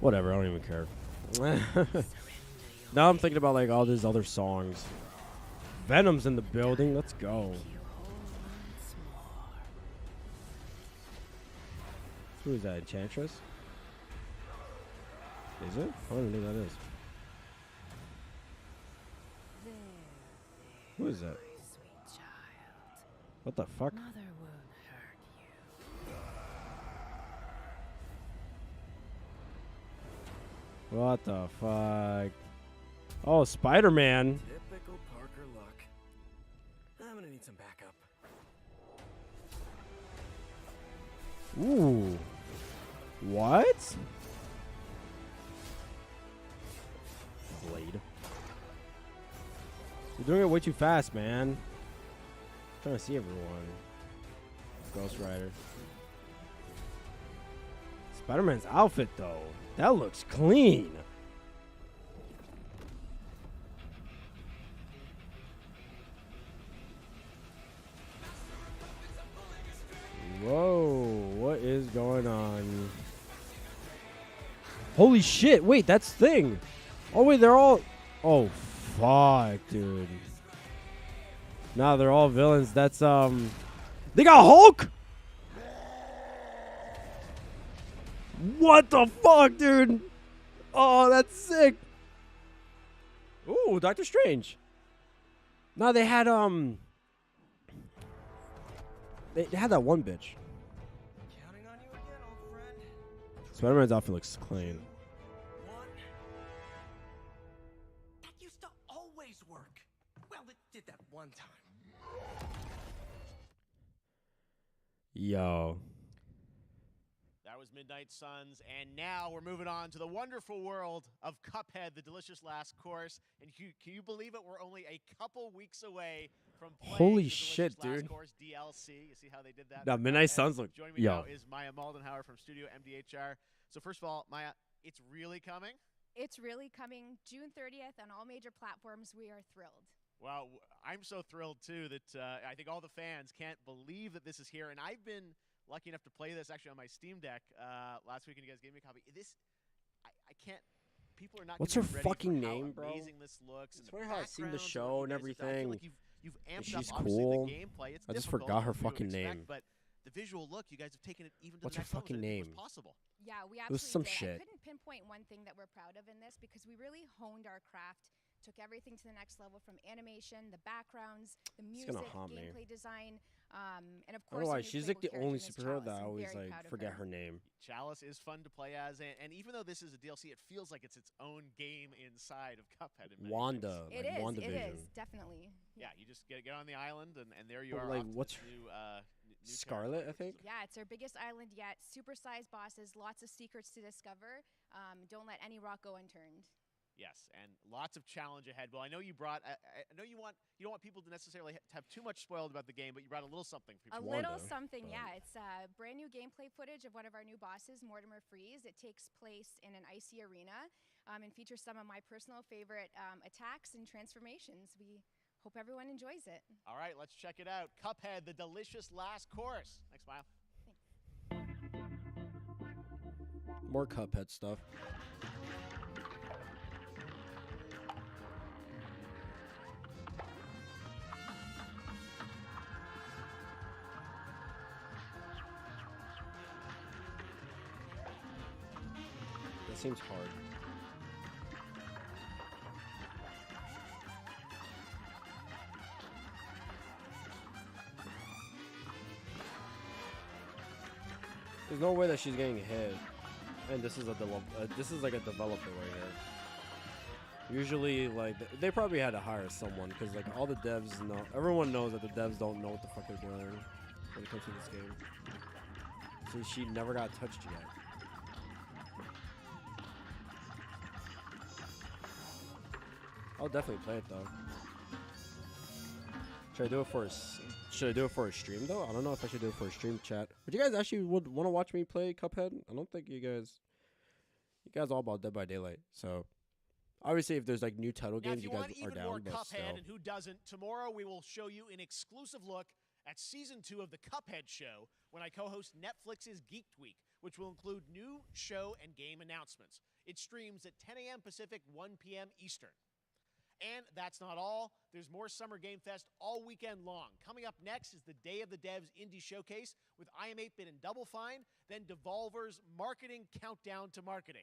Whatever, I don't even care. Now I'm thinking about like all these other songs. Venom's in the building. Let's go. Who is that? Enchantress? Is it? I don't even know who that is. Who is that? What the fuck? What the fuck? Oh, Spider-Man. Typical Parker luck. I'm gonna need some backup. Ooh. What? Blade. You're doing it way too fast, man. I'm trying to see everyone. Ghost Rider. Spider-Man's outfit, though. That looks clean. Whoa, what is going on? Holy shit! Wait, that's Thing. Oh wait, they're all. Oh fuck, dude. Nah, they're all villains. That's They got Hulk. What the fuck, dude? Oh, that's sick. Ooh, Doctor Strange. No, they had They had that one bitch. Spider-Man's outfit looks clean. That used to always work. Well, it did that one time. Yo. That was Midnight Suns, and now we're moving on to the wonderful world of Cuphead, the delicious last course. And can you believe it? We're only a couple weeks away from playing Holy the shit, delicious dude. last course DLC. You see how they did that? Now, for Midnight Cuphead? Suns look. Joining me Yo. now is Maya Maldenhauer from Studio MDHR. So first of all, Maya, it's really coming. It's really coming June 30th on all major platforms. We are thrilled. Well, I'm so thrilled too that I think all the fans can't believe that this is here. And I've been lucky enough to play this actually on my Steam Deck last week, and you guys gave me a copy. I can't. People are not. What's gonna her be ready fucking for how name, bro? amazing this looks. I And swear the how I've seen the backgrounds show what and you guys have done. I feel everything. like you've And amped up she's obviously cool. the gameplay. It's I just difficult, forgot her as we would fucking expect, name. But the visual look, you guys have taken it even to What's the her next level fucking than I think name? was possible. Yeah, we It was absolutely some did. shit. I couldn't pinpoint one thing that we're proud of in this because we really honed our craft, took everything to the next level from animation, the backgrounds, the music, gonna haunt me. gameplay design, and of I don't course. know why. our new She's like the playable only character, Miss superhero Chalice. that I I'm always very like proud of forget her. her name. Chalice is fun to play as, and even though this is a DLC, it feels like it's its own game inside of Cuphead. In many Wanda, ways. like WandaVision. It is, definitely. Yeah, you just get on the island, and there you But are. like, off to what's this her- new Scarlet, I think. Yeah, it's our biggest island yet. Super-sized bosses, lots of secrets to discover. Don't let any rock go unturned. Yes, and lots of challenge ahead. Well, I know you brought. I know you don't want people to necessarily have too much spoiled about the game, but you brought a little something for A people. little something, yeah. It's brand new gameplay footage of one of our new bosses, Mortimer Freeze. It takes place in an icy arena and features some of my personal favorite attacks and transformations. We hope everyone enjoys it. All right, let's check it out. Cuphead, the delicious last course. Thanks, Mile. More Cuphead stuff. That seems hard. There's no way that she's getting hit. And this is this is like a developer right here. Usually, like they probably had to hire someone because like all the devs know. Everyone knows that the devs don't know what the fuck they're doing when it comes to this game. So she never got touched yet. I'll definitely play it though. Should I do it for a stream though? I don't know if I should do it for a stream chat. But you guys actually would want to watch me play Cuphead? I don't think you guys all about Dead by Daylight. So obviously if there's like new title Now, games if you you guys want are even down, more but Cuphead still. and who doesn't, tomorrow we will show you an exclusive look at Season 2 of the Cuphead Show when I co-host Netflix's Geeked Week, which will include new show and game announcements. It streams at 10 a.m. Pacific, 1 p.m. Eastern. And that's not all. There's more Summergamefest all weekend long. Coming up next is the Day of the Devs Indie Showcase with I Am 8-Bit and Double Fine, then Devolver's Marketing Countdown to Marketing.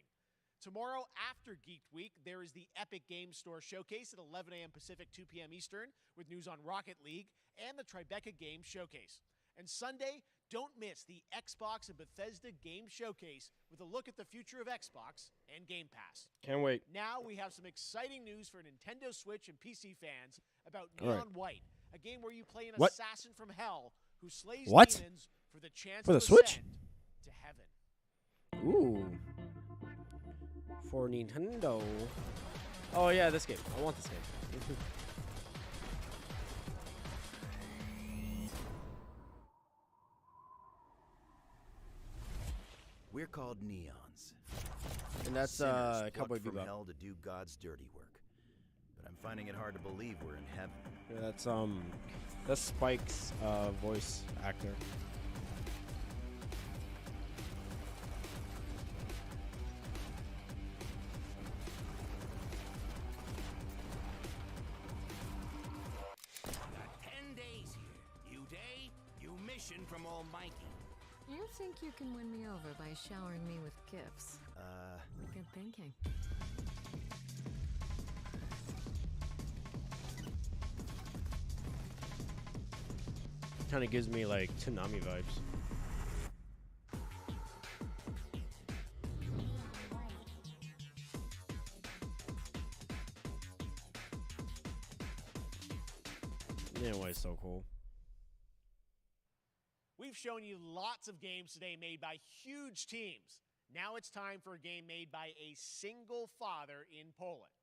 Tomorrow after Geeked Week, there is the Epic Games Store Showcase at 11 a.m. Pacific, 2 p.m. Eastern, with news on Rocket League and the Tribeca Games Showcase. And Sunday, don't miss the Xbox and Bethesda Game Showcase with a look at the future of Xbox and Game Pass. Can't wait. Now we have some exciting news for Nintendo Switch and PC fans about All Neon right. White, a game where you play an What? assassin from hell who slays What? demons for the chance For to the Switch? ascend to heaven. Ooh. For Nintendo. Oh yeah, this game. I want this game. We're called Neons. And that's Sinners Cowboy plucked from Bebop. hell to do God's dirty work. But I'm finding it hard to believe we're in heaven. Yeah, that's Spike's voice actor. all Mikey. You think you can win me over by showering me with gifts? Good thinking. Kind of gives me like Toonami vibes. Yeah, why it's so cool. We've shown you lots of games today made by huge teams. Now it's time for a game made by a single father in Poland.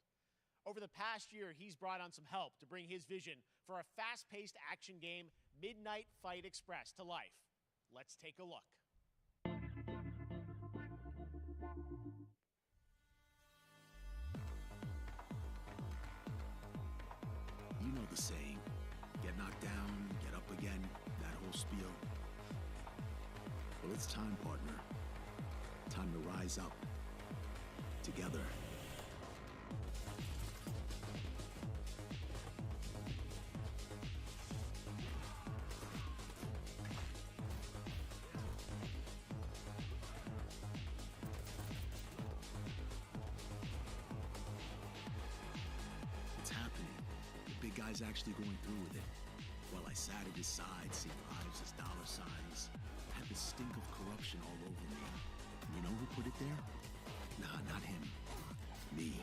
Over the past year, he's brought on some help to bring his vision for a fast-paced action game, Midnight Fight Express, to life. Let's take a look. You know the saying, get knocked down, get up again, that whole spiel. Well, it's time, partner. Time to rise up. Together. It's happening. The big guy's actually going through with it. While I sat at his side, seeing lives as dollar signs, had the stink of corruption all over me. You know who put it there? Nah, not him. Me.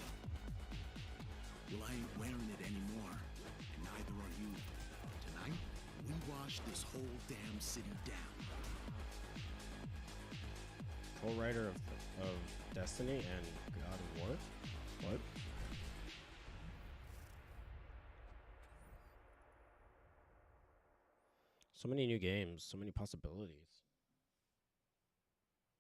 Well, I ain't wearing it anymore, and neither are you. Tonight, we wash this whole damn city down. Co-writer of Destiny and God of War? What? So many new games, so many possibilities.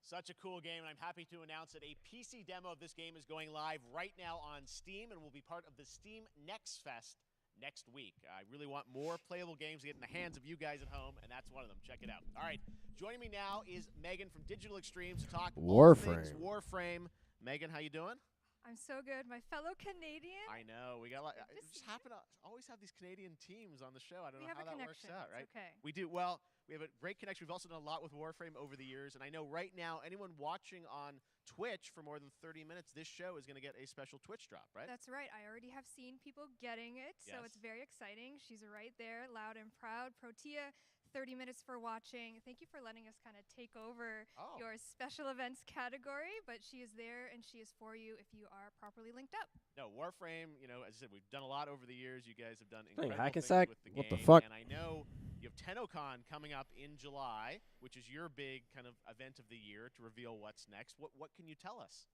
Such a cool game, and I'm happy to announce that a PC demo of this game is going live right now on Steam and will be part of the Steam Next Fest next week. I really want more playable games to get in the hands of you guys at home, and that's one of them. Check it out. All right, joining me now is Megan from Digital Extremes to talk all things Warframe. Megan, how you doing? I'm so good. My fellow Canadian. I know. We got a lot. We just happen to always have these Canadian teams on the show. I don't know how that works out, right? It's okay. We do. Well, we have a great connection. We've also done a lot with Warframe over the years. And I know right now, anyone watching on Twitch for more than 30 minutes, this show is going to get a special Twitch drop, right? That's right. I already have seen people getting it, so it's very exciting. She's right there, loud and proud. Protea, 30 minutes for watching. Thank you for letting us kind of take over your special events category, but she is there and she is for you if you are properly linked up. No, Warframe, you know, as I said, we've done a lot over the years. You guys have done Dang, incredible hack and things sack? with the What game. the fuck? And I know you have TennoCon coming up in July, which is your big kind of event of the year to reveal what's next. What can you tell us?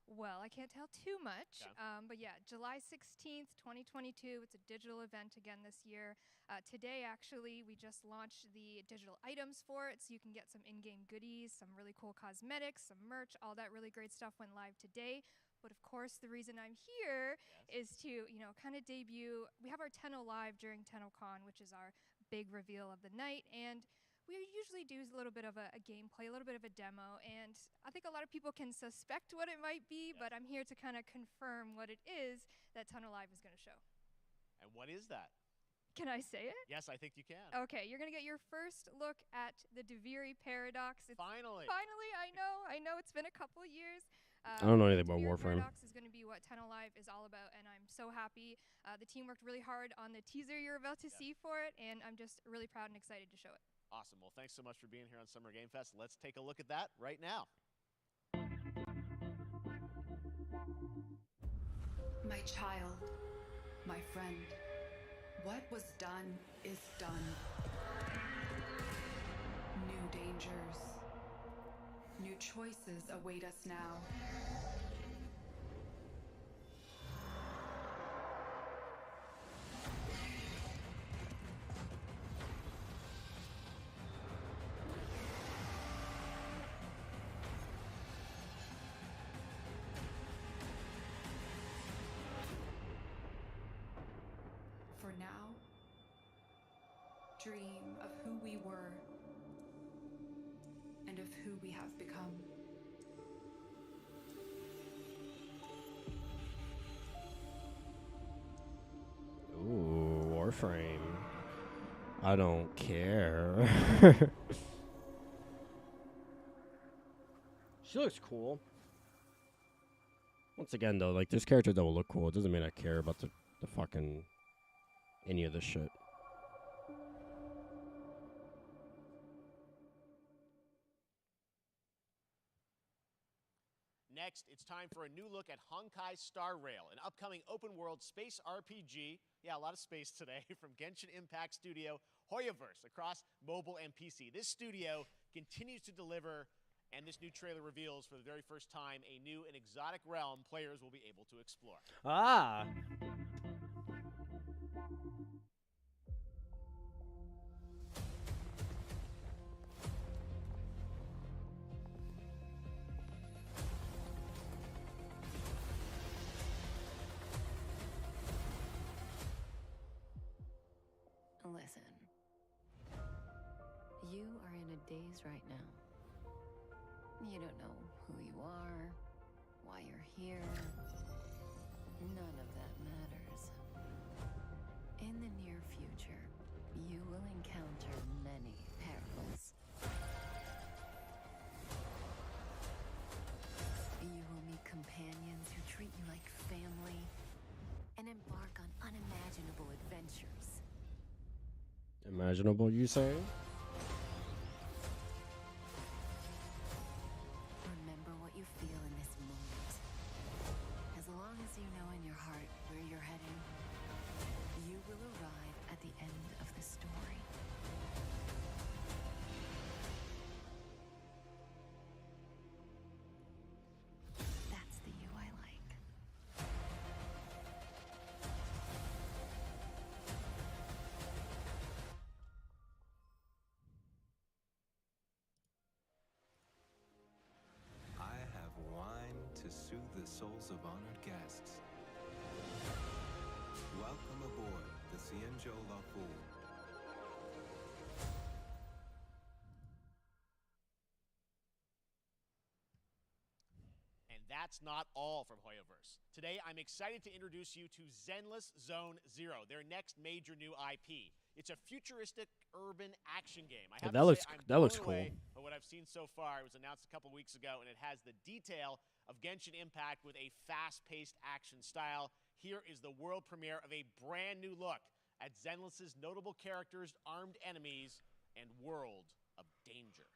Well, I can't tell too much, but yeah, July 16th, 2022. It's a digital event again this year. Today, actually, we just launched the digital items for it, so you can get some in-game goodies, some really cool cosmetics, some merch, all that really great stuff went live today. But of course, the reason I'm here is to, you know, kind of debut. We have our Tenno Live during TennoCon, which is our big reveal of the night, and we usually do a little bit of a gameplay, a little bit of a demo, and I think a lot of people can suspect what it might be, but I'm here to kind of confirm what it is that Tenno Live is going to show. And what is that? Can I say it? Yes, I think you can. Okay, you're going to get your first look at the Deviri Paradox. Finally. Finally, I know it's been a couple of years. I don't know anything about Deviri Warframe. Paradox is going to be what Tenno Live is all about, and I'm so happy. The team worked really hard on the teaser you're about to see for it, and I'm just really proud and excited to show it. Awesome. Well, thanks so much for being here on Summer Game Fest. Let's take a look at that right now. My child, my friend, what was done is done. New dangers, new choices await us now. For now, dream of who we were and of who we have become. Ooh, Warframe. I don't care. She looks cool. Once again, though, like, there's characters that will look cool. It doesn't mean I care about the fucking any of this shit. Next, it's time for a new look at Honkai Star Rail, an upcoming open-world space RPG. Yeah, a lot of space today from Genshin Impact studio Hoyoverse across mobile and PC. This studio continues to deliver, and this new trailer reveals for the very first time a new and exotic realm players will be able to explore. Ah! Listen. You are in a daze right now. You don't know who you are, why you're here. None of that matters. In the near future, you will encounter many perils. You will meet companions who treat you like family and embark on unimaginable adventures. Imaginable, you say? Remember what you feel in this moment. As long as you know in your heart where you're heading, you will arrive at the end of the story. That's the you I like. I have wine to soothe the souls of honored guests. Welcome aboard the Cienjo La Fool. And that's not all from Hoyoverse. Today, I'm excited to introduce you to Zenless Zone Zero, their next major new IP. It's a futuristic urban action game. I have That to looks- say, I'm that looks blown away cool. by what I've seen so far. It was announced a couple weeks ago, and it has the detail of Genshin Impact with a fast-paced action style. Here is the world premiere of a brand new look at Zenless's notable characters, armed enemies, and world of danger.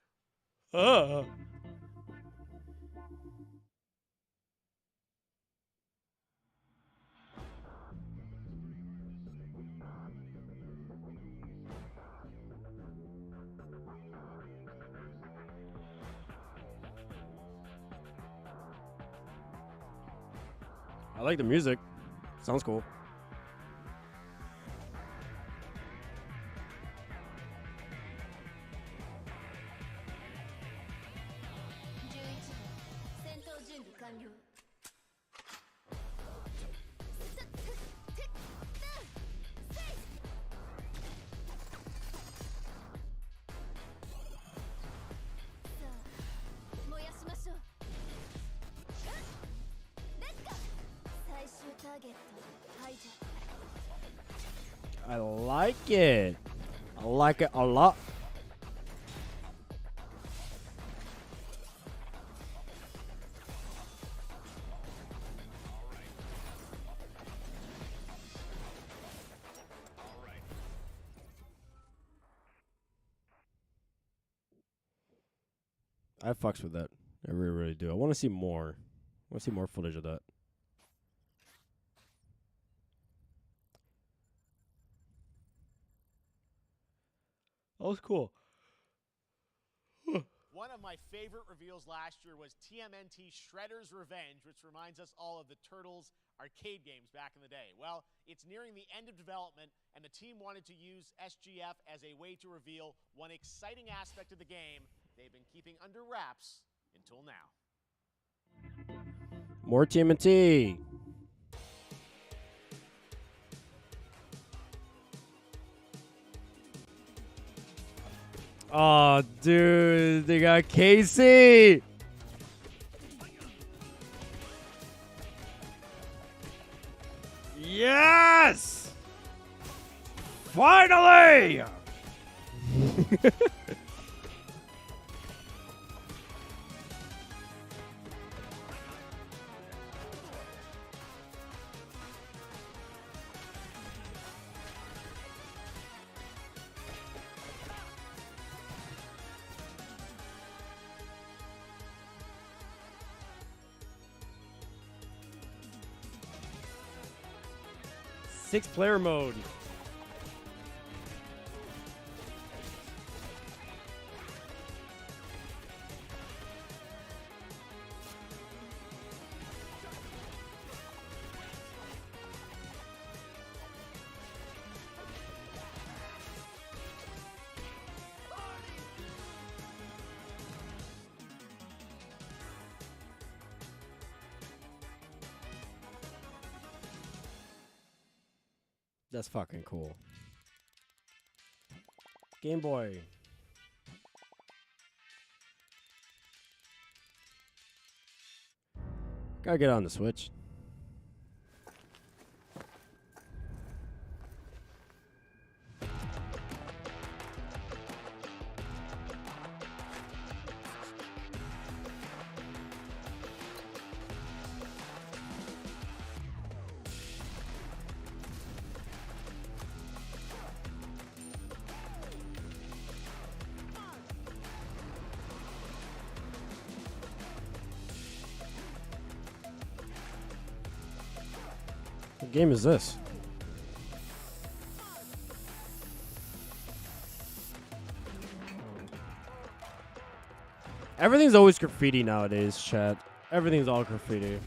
I like the music. Sounds cool. I like it. I like it a lot. I fucks with that. I really, really do. I want to see more. I want to see more footage of that. That was cool. One of my favorite reveals last year was TMNT Shredder's Revenge, which reminds us all of the Turtles arcade games back in the day. Well, it's nearing the end of development, and the team wanted to use SGF as a way to reveal one exciting aspect of the game they've been keeping under wraps until now. More TMNT. Oh, dude, they got Casey. Yes! Finally! 6-player mode. That's fucking cool. Game Boy. Gotta get on the Switch. What game is this? Everything's always graffiti nowadays, chat. Everything's all graffiti.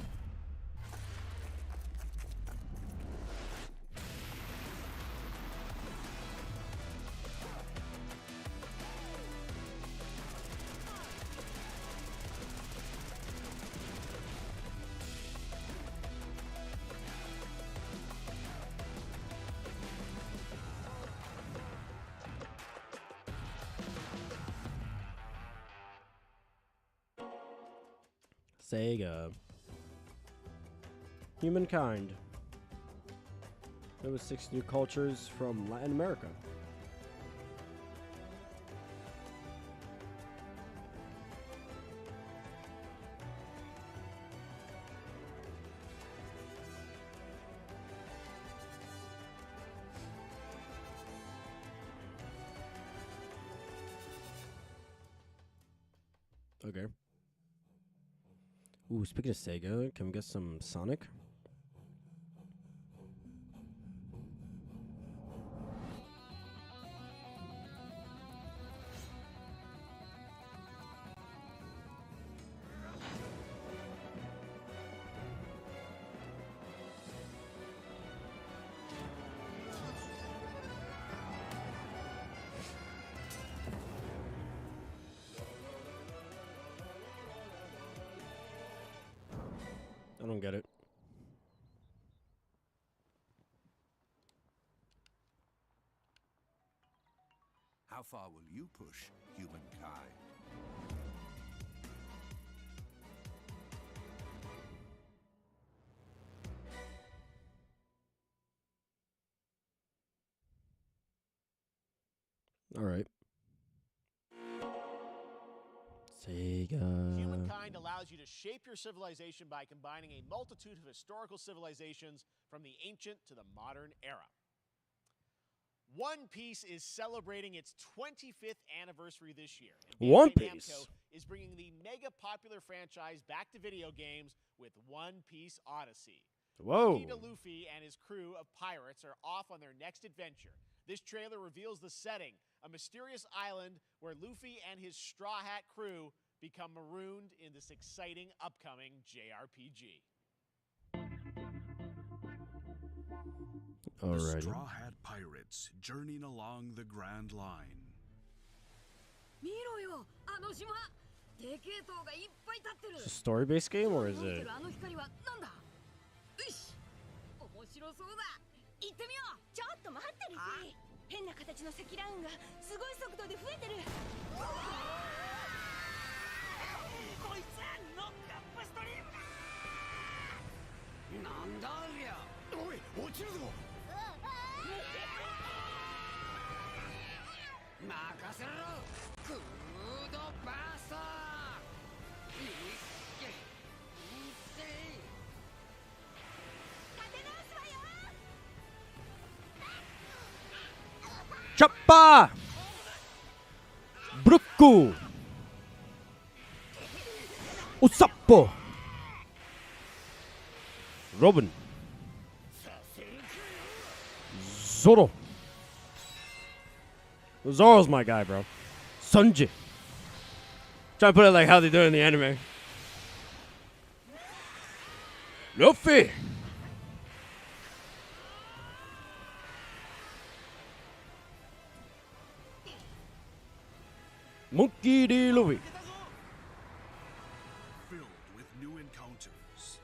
Sega. Humankind. There was 6 new cultures from Latin America. Okay. Ooh, speaking of Sega, can we get some Sonic? I don't get it. How far will you push humankind? All right. Sega. Humankind allows you to shape your civilization by combining a multitude of historical civilizations from the ancient to the modern era. One Piece is celebrating its 25th anniversary this year. And One Bandai Piece Namco is bringing the mega popular franchise back to video games with One Piece Odyssey. Whoa. Kid Luffy and his crew of pirates are off on their next adventure. This trailer reveals the setting, a mysterious island where Luffy and his Straw Hat crew become marooned in this exciting upcoming JRPG. The Alrighty. Straw Hat Pirates journeying along the Grand Line. Is it a story-based game or is it? 行ってみよう。ちょっと待ってルフィ。変な形の積乱雲がすごい速度で増えてる。こいつノックアップストリームだ。なんだありゃ。おい、落ちるぞ。任せろ。クードバースター。Choppa! Bruku! Usappo! Zoro. Zoro's my guy, bro. Sanji. Try to put it like how they do it in the anime. Luffy. Monkey D. Luffy. Filled with new encounters.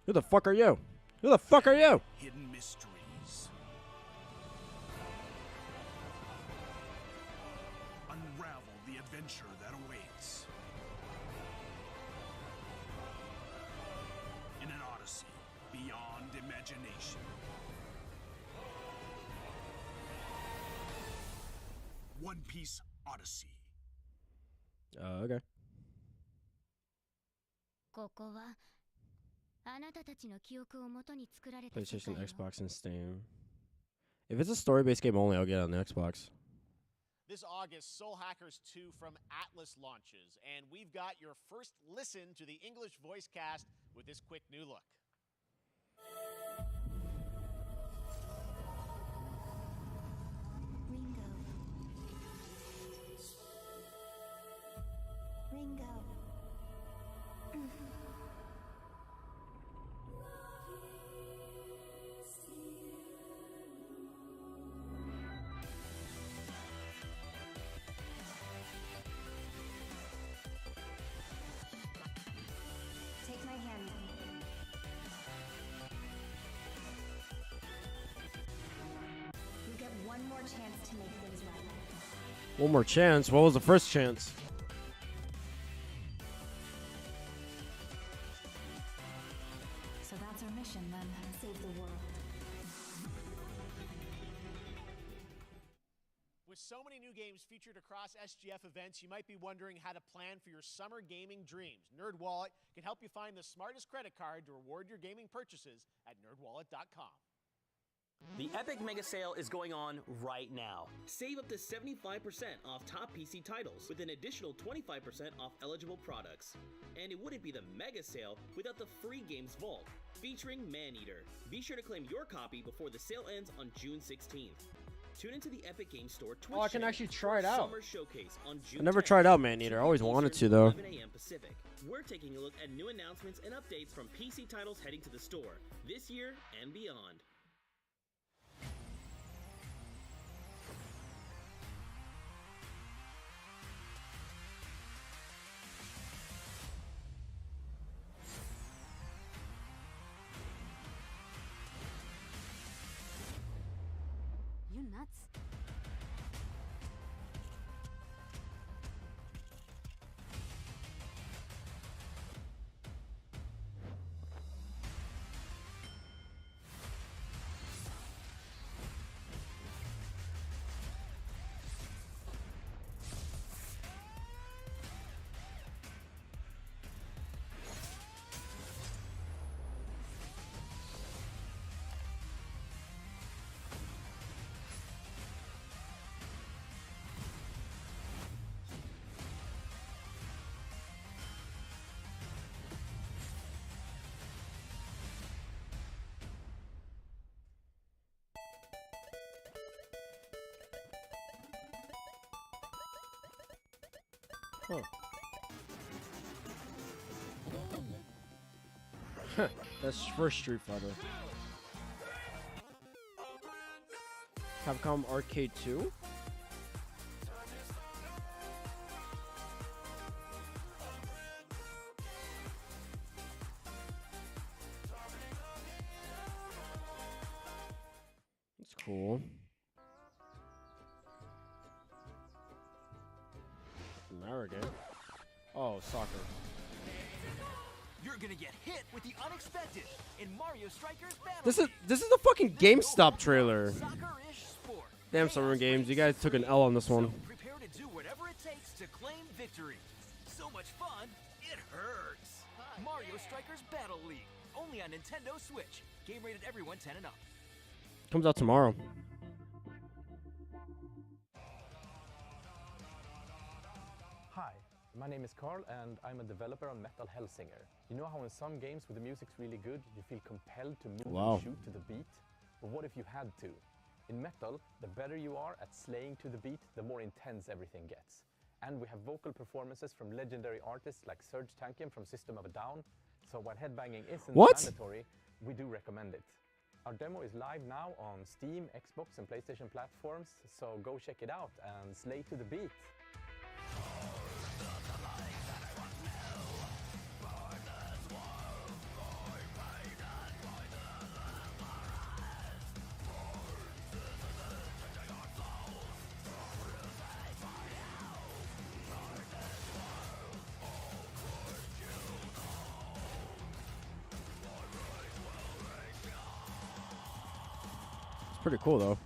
Who the fuck are you? Who the fuck are you? Hidden mysteries. Unravel the adventure that awaits. In an odyssey beyond imagination. One Piece Odyssey. Okay. ここはあなたたちの記憶をもとに作られた世界 PlayStation, よ Xbox, and Steam. If it's a story-based game only, I'll get it on the Xbox. This August, Soul Hackers 2 from Atlas launches, and we've got your first listen to the English voice cast with this quick new look. Ringo. Take my hand. You get one more chance to make things right. One more chance? What was the first chance? So that's our mission then. Save the world. With so many new games featured across SGF events, you might be wondering how to plan for your summer gaming dreams. NerdWallet can help you find the smartest credit card to reward your gaming purchases at nerdwallet.com. The Epic Mega Sale is going on right now. Save up to 75% off top PC titles with an additional 25% off eligible products. And it wouldn't be the Mega Sale without the free games vault featuring Maneater. Be sure to claim your copy before the sale ends on June 16th. Tune into the Epic Games Store Twitch Oh, I can channel actually try it for out. Summer Showcase on June I never 10th, tried out Maneater. I always 2 wanted Eastern, to, though. 11 a.m. Pacific. We're taking a look at new announcements and updates from PC titles heading to the store this year and beyond. You nuts? Huh. That's first Street Fighter. Capcom Arcade 2? That's cool. American. Oh, soccer. You're gonna get hit with the unexpected in Mario Strikers Battle. This is the fucking GameStop trailer. Soccer-ish sport. Damn, Summer Games, you guys took an L on this one. Prepare to do whatever it takes to claim victory. So much fun, it hurts. Mario Strikers Battle League. Only on Nintendo Switch. Game rated everyone 10 and up. Comes out tomorrow. Hi, My name is Carl, and I'm a developer on Metal Hellsinger. You know how in some games where the music's really good, you feel compelled to move and shoot to the beat? But what if you had to? In Metal, the better you are at slaying to the beat, the more intense everything gets. And we have vocal performances from legendary artists like Serge Tankian from System of a Down. So while headbanging isn't mandatory, we do recommend it. Our demo is live now on Steam, Xbox, and PlayStation platforms, so go check it out and slay to the beat. It's pretty cool though.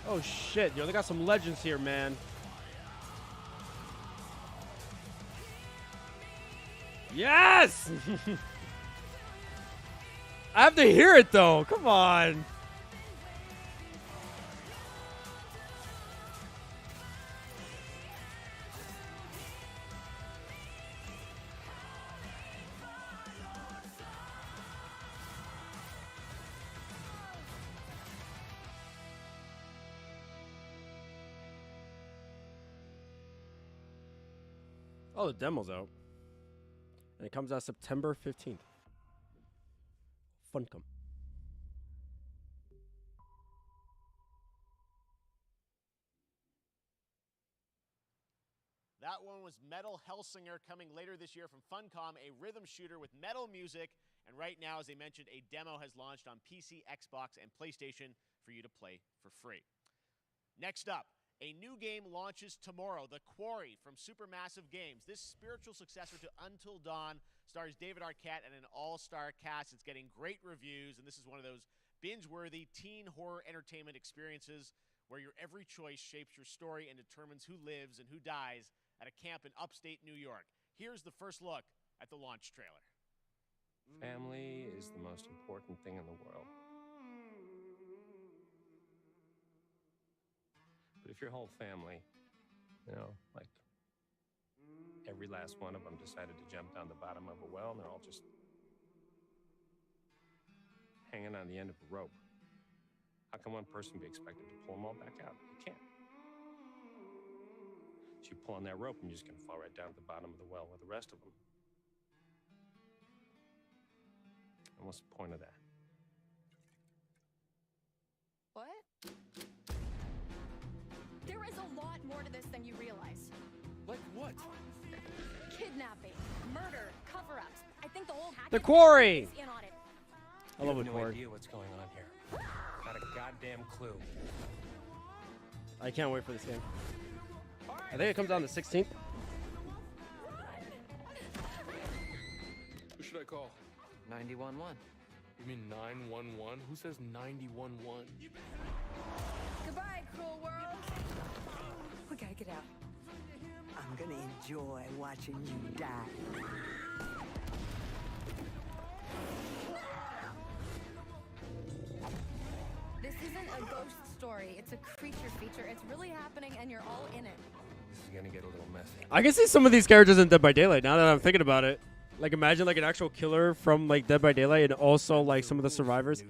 Oh shit, yo, they got some legends here, man. Yes! I have to hear it though, come on. Oh, the demo's out. And it comes out September 15th. Funcom. That one was Metal Hellsinger, coming later this year from Funcom, a rhythm shooter with metal music. And right now, as I mentioned, a demo has launched on PC, Xbox, and PlayStation for you to play for free. Next up, a new game launches tomorrow, The Quarry from Supermassive Games. This spiritual successor to Until Dawn stars David Arquette and an all-star cast. It's getting great reviews, and this is one of those binge-worthy teen horror entertainment experiences where your every choice shapes your story and determines who lives and who dies at a camp in upstate New York. Here's the first look at the launch trailer. Family is the most important thing in the world. But if your whole family, you know, like every last one of them decided to jump down the bottom of a well and they're all just hanging on the end of a rope, how can one person be expected to pull them all back out? You can't. So you pull on that rope and you're just going to fall right down to the bottom of the well with the rest of them. And what's the point of that? What? There is a lot more to this than you realize. Like what? Kidnapping, murder, cover-ups. I think the whole The Quarry! is in on it. I love You The have no Quarry. idea what's going on here. Not a goddamn clue. I can't wait for this game. I think it comes out on the 16th. Who should I call? 911. You mean 911? Who says 911? Goodbye, cruel world. We gotta get out. I'm gonna enjoy watching you die. This isn't a ghost story. It's a creature feature. It's really happening, and you're all in it. This is gonna get a little messy. I can see some of these characters in Dead by Daylight now that I'm thinking about it. Like, imagine like an actual killer from like Dead by Daylight and also like some of the survivors.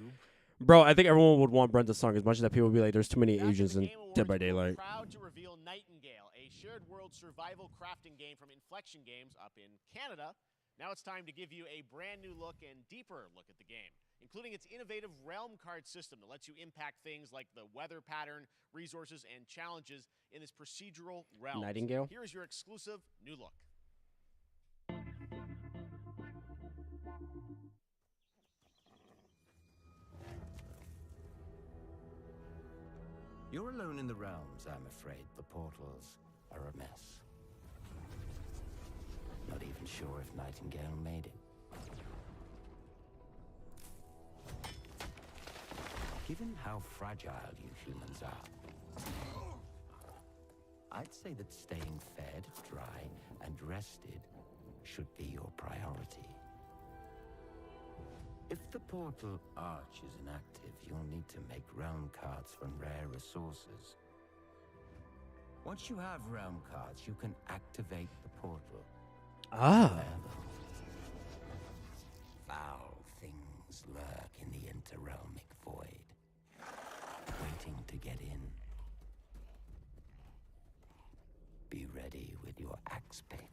Bro, I think everyone would want Brenda's song as much as that people would be like, there's too many Asians in Dead by Daylight. Proud to reveal Nightingale, a shared world survival crafting game from Inflection Games up in Canada. Now it's time to give you a brand new look and deeper look at the game, including its innovative realm card system that lets you impact things like the weather pattern, resources, and challenges in this procedural realm. Nightingale? Here is your exclusive new look. You're alone in the realms, I'm afraid. The portals are a mess. Not even sure if Nightingale made it. Given how fragile you humans are, I'd say that staying fed, dry, and rested should be your priority. If the portal arch is inactive, you'll need to make realm cards from rare resources. Once you have realm cards, you can activate the portal. However, foul things lurk in the interrealmic void, waiting to get in. Be ready with your axe pick.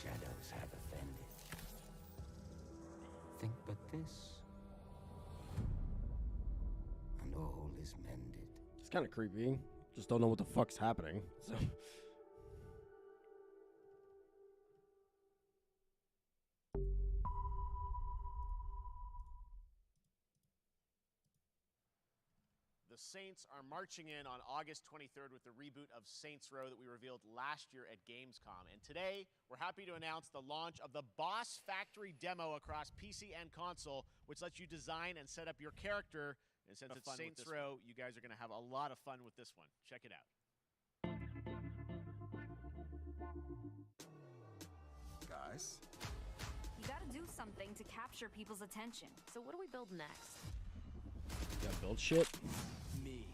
Shadows have offended. Think but this, and all is mended. It's kind of creepy. Just don't know what the fuck's happening. So. The Saints are marching in on August 23rd with the reboot of Saints Row that we revealed last year at Gamescom. And today, we're happy to announce the launch of the Boss Factory demo across PC and console, which lets you design and set up your character. And since it's Saints Row, you guys are going to have a lot of fun with this one. Check it out. Guys? You gotta do something to capture people's attention. So what do we build next? You gotta build shit. Me.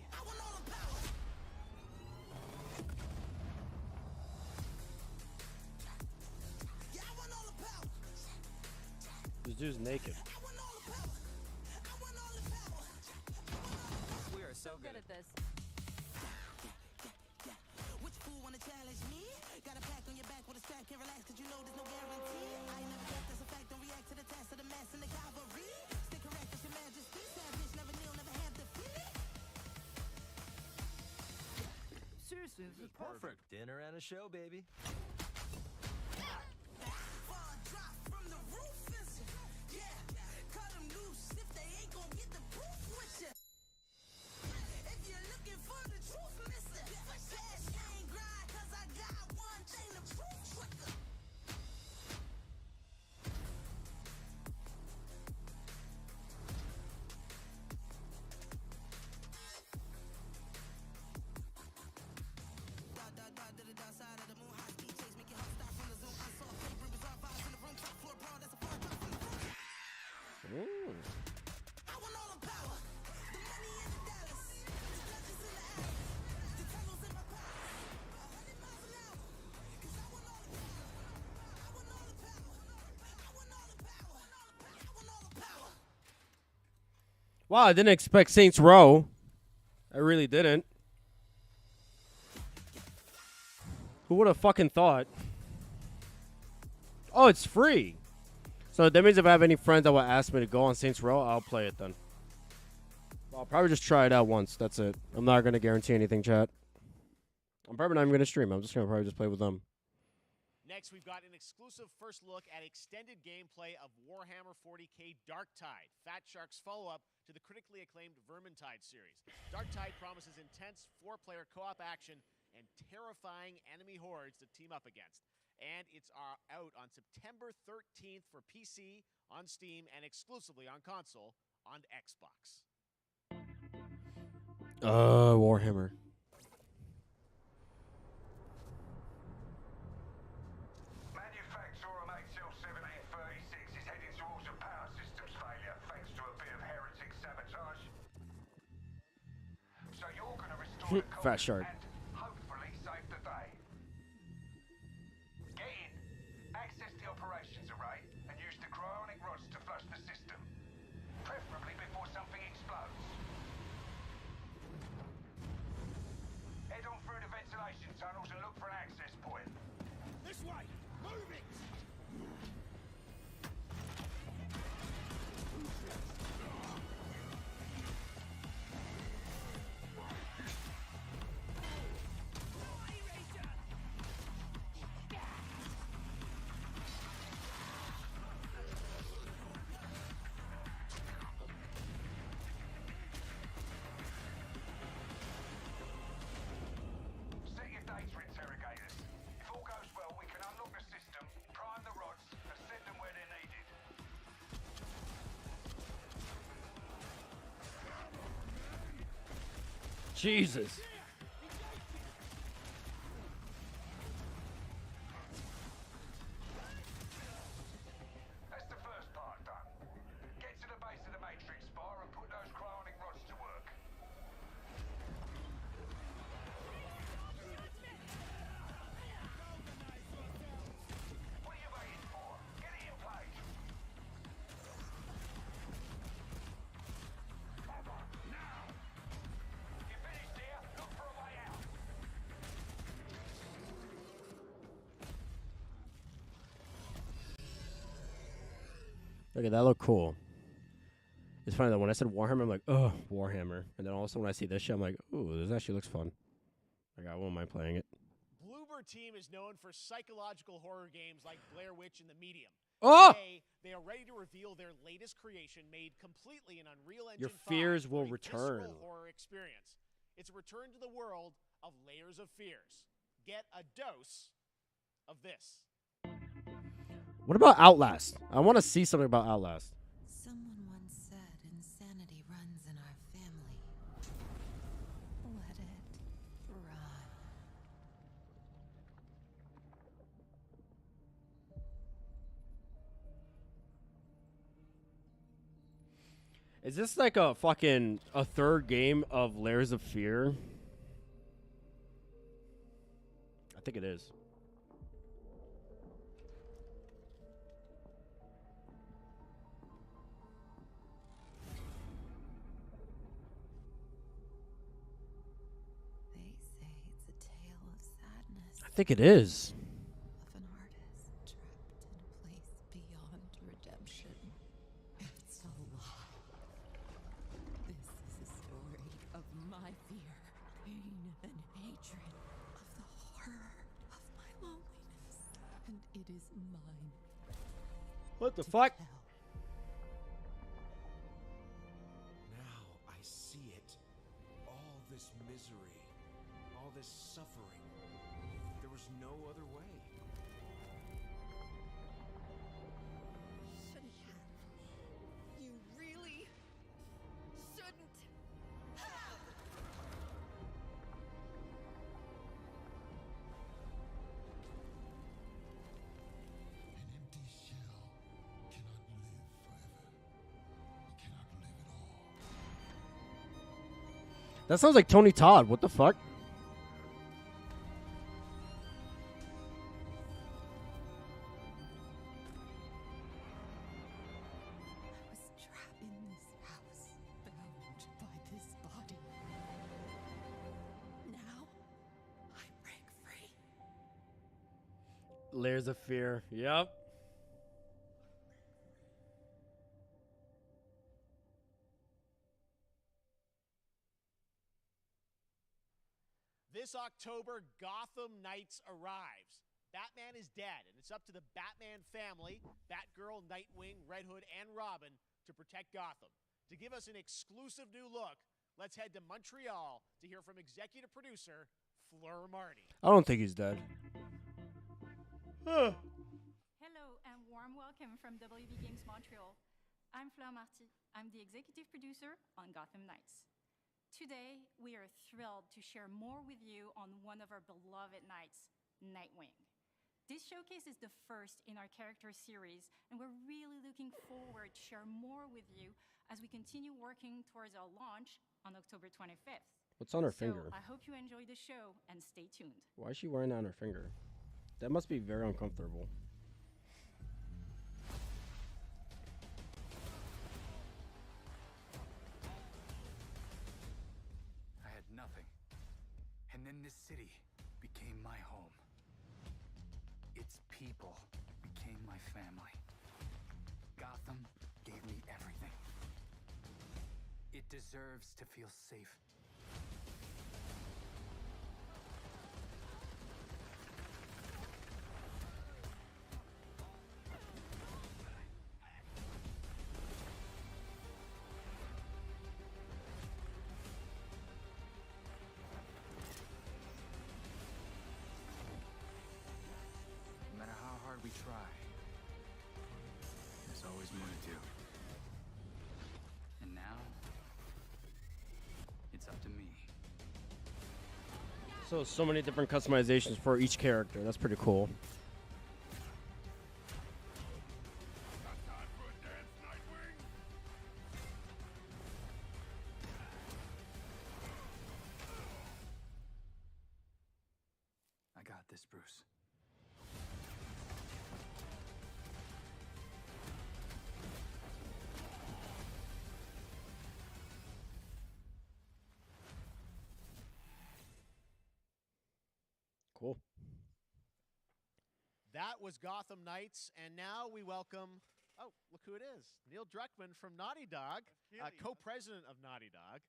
This dude's naked. We are so good at this. Which fool wanna challenge me? Got a pack on your back with a strap, can't relax cause you know there's no guarantee. I ain't never left, that's a fact, don't react to the task of the mass and the cavalry. Stay correct as your majesty, savage, never kneel, never have defeat. Seriously, this is perfect. Dinner and a show, baby. Wow, I didn't expect Saints Row. I really didn't. Who would have fucking thought? Oh, it's free. So that means if I have any friends that will ask me to go on Saints Row, I'll play it then. I'll probably just try it out once. That's it. I'm not going to guarantee anything, chat. I'm probably not even going to stream. I'm just going to probably just play with them. Next, we've got an exclusive first look at extended gameplay of Warhammer 40k Darktide, Fat Shark's follow-up to the critically acclaimed Vermintide series. Darktide promises intense 4-player co-op action and terrifying enemy hordes to team up against. And it's out on September 13th for PC, on Steam, and exclusively on console on Xbox. Warhammer. Manufacturer MHL 1736 is heading towards a power systems failure thanks to a bit of heretic sabotage. So you're going to restore the Fat Shark. and hopefully save the day. Get in, access the operations array, and use the cryonic rods to flush the system. Preferably before something explodes. Head on through the ventilation tunnels and look for an access point. This way! Move it! Jesus. That's the first part done. Get to the base of the Matrix bar and put those cryonic rods to work. What are you waiting for? Get it in place. Now! You finished here? Look for a way out. Okay, that looked cool. It's funny that when I said Warhammer, I'm like, oh, Warhammer. And then also when I see this shit, I'm like, ooh, this actually looks fun. Like, I won't mind playing it. Bloober Team is known for psychological horror games like Blair Witch and The Medium. Oh! Today, they are ready to reveal their latest creation made completely in Unreal Engine Your 5 fears will for a return. visceral horror experience. It's a return to the world of Layers of Fears. Get a dose of this. What about Outlast? I want to see something about Outlast. Someone once said insanity runs in our family. Let it run. Is this like a fucking third game of Layers of Fear? I think it is. They say it's a tale of sadness. I think it is. Of an artist trapped in a place beyond redemption. It's a lie. This is a story of my fear, pain, and hatred, of the horror of my loneliness. And it is mine. What the fuck? Now I see it. All this misery, all this suffering. There was no other way. Shouldn't have. You really shouldn't have. An empty shell cannot live forever. It cannot live at all. That sounds like Tony Todd. What the fuck? I was trapped in this house, bound by this body. Now, I break free. Layers of Fear. Yep. This October, Gotham Knights arrives. Batman is dead, and it's up to the Batman family, Batgirl, Nightwing, Red Hood, and Robin, to protect Gotham. To give us an exclusive new look, let's head to Montreal to hear from executive producer Fleur Marty. I don't think he's dead. Hello and warm welcome from WB Games Montreal. I'm Fleur Marty. I'm the executive producer on Gotham Knights. Today, we are thrilled to share more with you on one of our beloved knights, Nightwing. This showcase is the first in our character series, and we're really looking forward to share more with you as we continue working towards our launch on October 25th. What's on her finger? I hope you enjoy the show and stay tuned. Why is she wearing that on her finger? That must be very uncomfortable. I had nothing. And then this city became my home. Its people became my family. Gotham gave me everything. It deserves to feel safe. No matter how hard we try, there's always more to do. And now, it's So many different customizations for each character. That's pretty cool. I got this, Bruce. Cool. That was Gotham Knights, and now we welcome. Oh, look who it is! Neil Druckmann from Naughty Dog, co-president of Naughty Dog.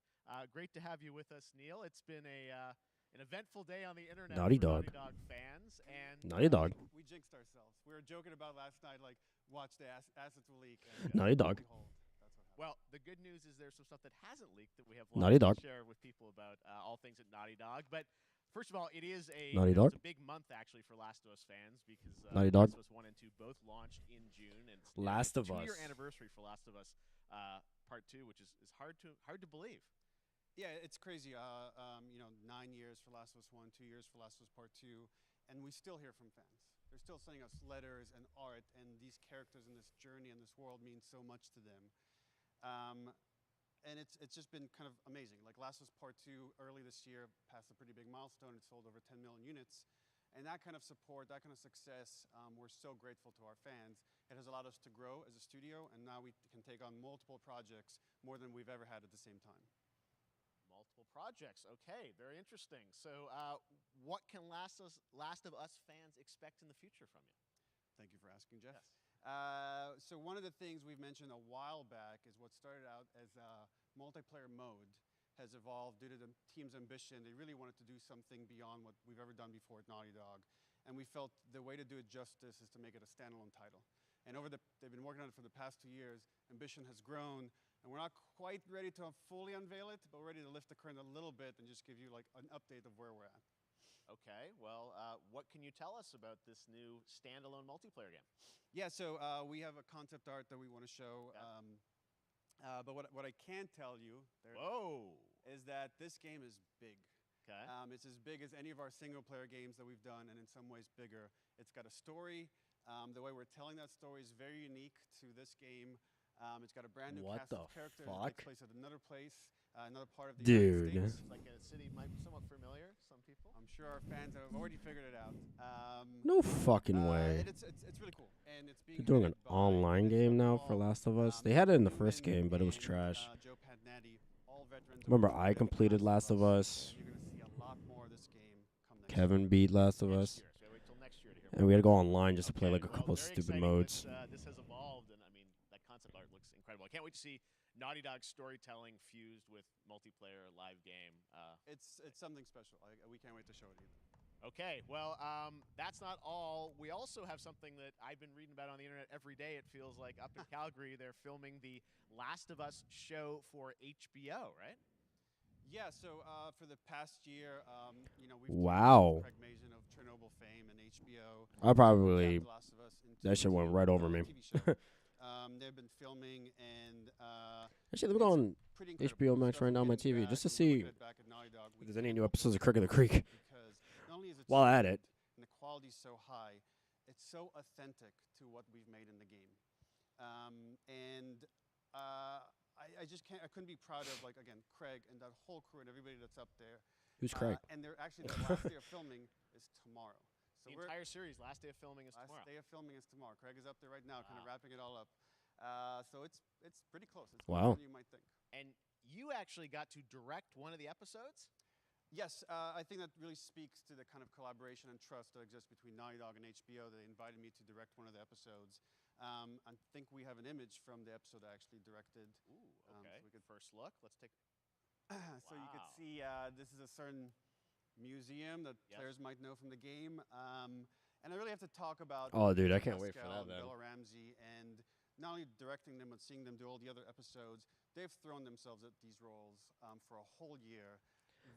Great to have you with us, Neil. It's been an eventful day on the internet Naughty for Dog. Naughty Dog fans, and Naughty Dog. We jinxed ourselves. We were joking about last night, like, watch the assets will leak. And, Naughty Dog. behold, that's what happened. well, the good news is there's some stuff that hasn't leaked that we have Naughty lots Dog. to share with people about all things at Naughty Dog. But first of all, it is Naughty it's Dog. a big month actually for Last of Us fans because Naughty Dog. Last of Us 1 and 2 both launched in June, and it's Last the of 2-year Us. anniversary for Last of Us Part 2, which is hard to believe. Yeah, it's crazy. 9 years for Last of Us 1, 2 years for Last of Us Part 2, and we still hear from fans. They're still sending us letters and art, and these characters in this journey and this world mean so much to them. And it's just been kind of amazing. Like Last of Us Part 2 early this year passed a pretty big milestone. It sold over 10 million units. And that kind of support, that kind of success, we're so grateful to our fans. It has allowed us to grow as a studio, and now we can take on multiple projects, more than we've ever had at the same time. Multiple projects. Okay, very interesting. So, what can Last of Us fans expect in the future from you? Thank you for asking, Jeff. Yes. So one of the things we've mentioned a while back is what started out as a multiplayer mode has evolved due to the team's ambition. They really wanted to do something beyond what we've ever done before at Naughty Dog. And we felt the way to do it justice is to make it a standalone title. And they've been working on it for the past 2 years. Ambition has grown, and we're not quite ready to fully unveil it, but we're ready to lift the curtain a little bit and just give you like an update of where we're at. Okay, well, what can you tell us about this new standalone multiplayer game? Yeah, so we have a concept art that we want to show. But what I can tell you is that this game is big. Okay. It's as big as any of our single-player games that we've done, and in some ways bigger. It's got a story. The way we're telling that story is very unique to this game. It's got a brand new cast of characters. It takes place at another place, another part of the United States. Like a city might be somewhat familiar, some people. I'm sure our fans have already figured it out. No fucking way. It's really cool. And it's being They're doing an online game now for Last of Us. They had it in the first game, but it was trash. Remember, I completed Last of Us. You're going to see a lot more of this game come next Kevin beat Last of Us. Wait till next year to hear And we had to go online just to play like a couple of stupid modes. This has evolved, and I mean, that concept art looks incredible. I can't wait to see Naughty Dog storytelling fused with multiplayer live game. It's something special. We can't wait to show it either. Okay, well, that's not all. We also have something that I've been reading about on the internet every day. It feels like up in Calgary, they're filming the Last of Us show for HBO, right? Yeah, so for the past year, we've Wow. Craig Mazin of Chernobyl fame and HBO. I probably The Last of Us that shit went right over me. They've been filming, and Actually, let me go on HBO Max right now on my TV just to see if there's any new episodes of Crick of the Creek. Because not only is it While at it, and the quality's so high, it's so authentic to what we've made in the game, I just can't. I couldn't be proud of Craig and that whole crew and everybody that's up there. Who's Craig? And they're actually the last day of filming is tomorrow. So The entire series, last day of filming is tomorrow. Last day of filming is tomorrow. Craig is up there right now, kind of wrapping it all up. So it's pretty close. It's Wow. more than you might think. And you actually got to direct one of the episodes? Yes, I think that really speaks to the kind of collaboration and trust that exists between Naughty Dog and HBO. They invited me to direct one of the episodes. I think we have an image from the episode I actually directed. Ooh, okay. So we could first look. Let's take. So you could see this is a certain museum that players might know from the game. And I really have to talk about. Oh, dude, I can't wait for Pascal that, man. and Bella Ramsey, and not only directing them but seeing them do all the other episodes. They've thrown themselves at these roles for a whole year.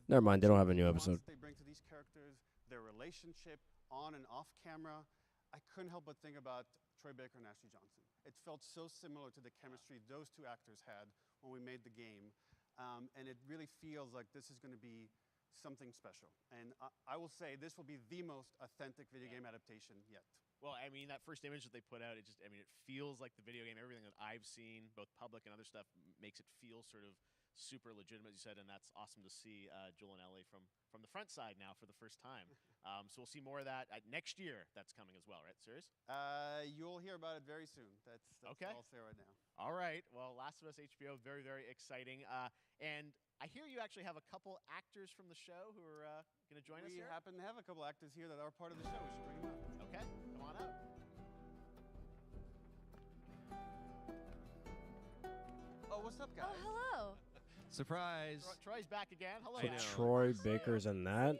Never mind, they don't have a new The episode. nuance they bring to these characters, their relationship on and off camera. I couldn't help but think about Troy Baker and Ashley Johnson. It felt so similar to the chemistry those two actors had when we made the game. And it really feels like this is going to be something special. And I will say this will be the most authentic video game adaptation yet. Well, I mean, that first image that they put out, it feels like the video game. Everything that I've seen, both public and other stuff, makes it feel sort of super legitimate, as you said, and that's awesome to see Joel and Ellie from the front side now for the first time. So we'll see more of that next year. That's coming as well, right? Serious? You'll hear about it very soon. That's okay. All I'll say right now. All right. Well, Last of Us HBO, very, very exciting. And I hear you actually have a couple actors from the show who are going to join us here. We happen to have a couple actors here that are part of the show. We should bring them up. Okay. Come on up. Oh, what's up, guys? Oh, hello. Surprise. Troy's back again. Hello. So Troy Baker's in that.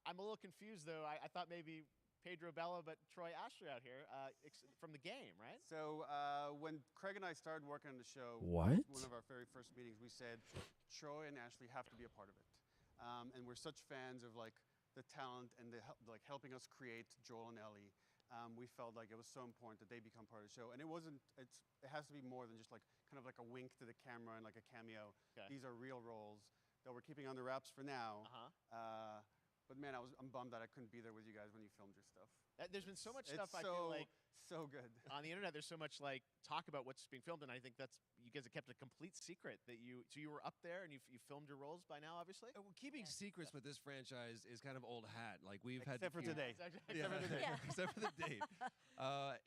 I'm a little confused, though. I thought maybe Pedro Bella, but Troy Ashley out here from the game, right? So when Craig and I started working on the show, What? one of our very first meetings, we said Troy and Ashley have to be a part of it, and we're such fans of like the talent and the like helping us create Joel and Ellie. We felt like it was so important that they become part of the show, and it wasn't. It has to be more than just like kind of like a wink to the camera and like a cameo. Okay. These are real roles that we're keeping under wraps for now. But man, I'm bummed that I couldn't be there with you guys when you filmed your stuff. There's been so much It's stuff I feel like so good on the internet. There's so much like talk about what's being filmed, and I think that's you guys have kept a complete secret that you. So you were up there and you filmed your roles by now, obviously. Well, keeping secrets with this franchise is kind of old hat. Like we've had Except for today. Except for today. Except for the date.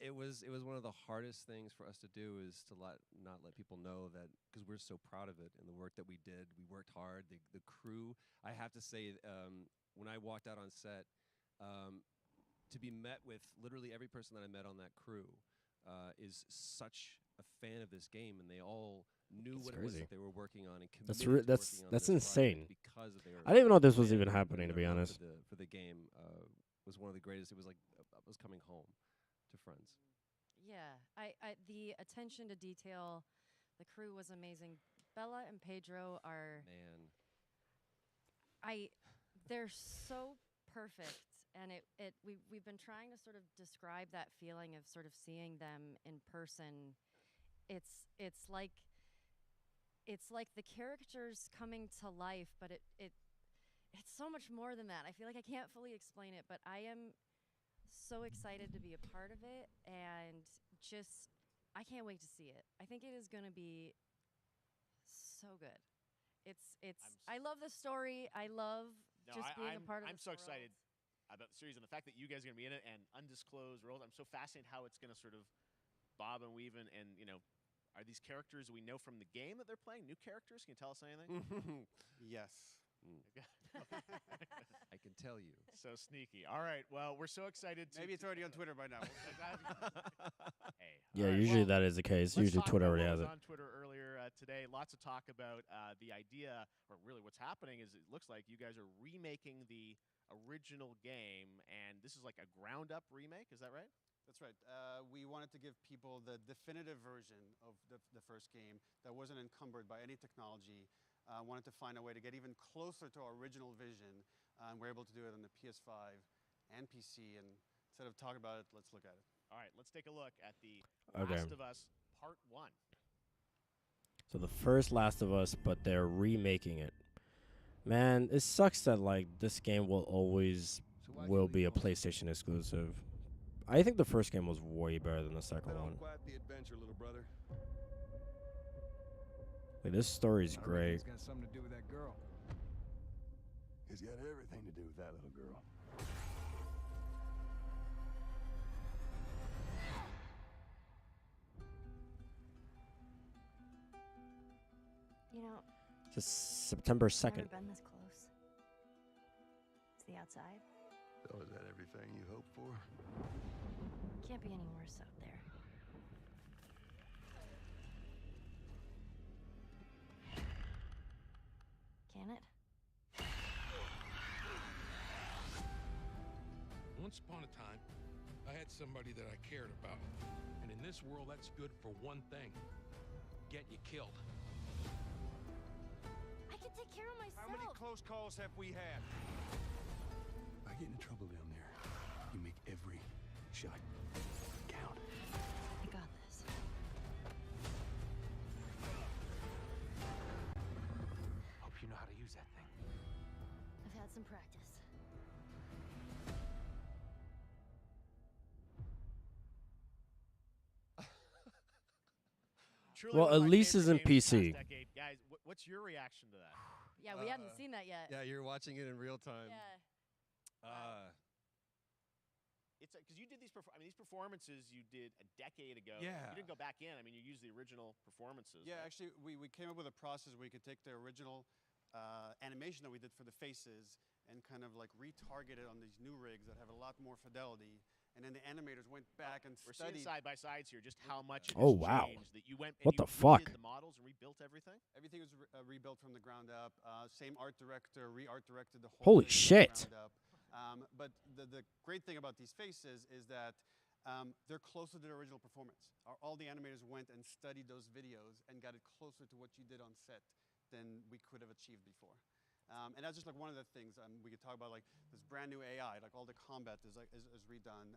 It was one of the hardest things for us to do is to not let people know that because we're so proud of it and the work that we did. We worked hard. The crew. I have to say. When I walked out on set, to be met with literally every person that I met on that crew is such a fan of this game, and they all knew what it was that they were working on and committed to working on that's this insane. Because they were. I didn't even know this was even happening, to be honest. For the game was one of the greatest. It was like I was coming home to friends. Yeah, the attention to detail, the crew was amazing. Bella and Pedro are they're so perfect, and we've been trying to sort of describe that feeling of sort of seeing them in person. It's like the characters coming to life, but it's so much more than that. I feel like I can't fully explain it, but I am so excited to be a part of it, and I can't wait to see it. I think it is going to be so good. I love the story. I love being a part of. I'm so excited about the series and the fact that you guys are going to be in it and undisclosed roles. I'm so fascinated how it's going to sort of bob and weave and are these characters we know from the game that they're playing new characters? Can you tell us anything? Yes. I can tell you. So sneaky. All right. Well, we're so excited. Maybe it's already on Twitter by now. Hey. Yeah, usually that is the case. Usually Twitter already has it. On Twitter earlier today, lots of talk about the idea, or really what's happening is it looks like you guys are remaking the original game, and this is like a ground-up remake. Is that right? That's right. We wanted to give people the definitive version of the first game that wasn't encumbered by any technology. Wanted to find a way to get even closer to our original vision. We're able to do it on the PS5 and PC. And instead of talking about it, let's look at it. All right, let's take a look at the Last of Us Part 1. So the first Last of Us, but they're remaking it. Man, it sucks that like this game will always be a PlayStation exclusive. I think the first game was way better than the second one. Quite the adventure, little brother. Like, this story's great. It's got something to do with that girl. It's got everything to do with that little girl. You know, It's September 2nd. never been this close. It's the outside. So is that everything you hoped for? Can't be any worse out there. Can it? Once upon a time, I had somebody that I cared about. And in this world, that's good for one thing. Get you killed. I can take care of myself. How many close calls have we had? I get in trouble down there. You make every shot count. I got this. Hope you know how to use that thing. I've some practice. Truly Well, one of at my least favorite it's in games of the PC. past decade. Guys, what's your reaction to that? Yeah, we hadn't seen that yet. Yeah, you're watching it in real time. Yeah. It's because you did these. These performances you did a decade ago. Yeah. You didn't go back in. I mean, you used the original performances. Yeah, right? actually, we came up with a process where you could take the original animation that we did for the faces and kind of like retarget it on these new rigs that have a lot more fidelity. And then the animators went back and We're studied. seeing side by sides here, just how much it Oh, has wow. changed. That you went and What you the fuck? redid the models and rebuilt everything. Everything was rebuilt from the ground up. Same art director, re-art directed the whole Holy thing from the shit. ground up. But the great thing about these faces is that they're closer to the original performance. All the animators went and studied those videos and got it closer to what you did on set than we could have achieved before. And that's just like one of the things we could talk about, like this brand new AI, like all the combat is redone.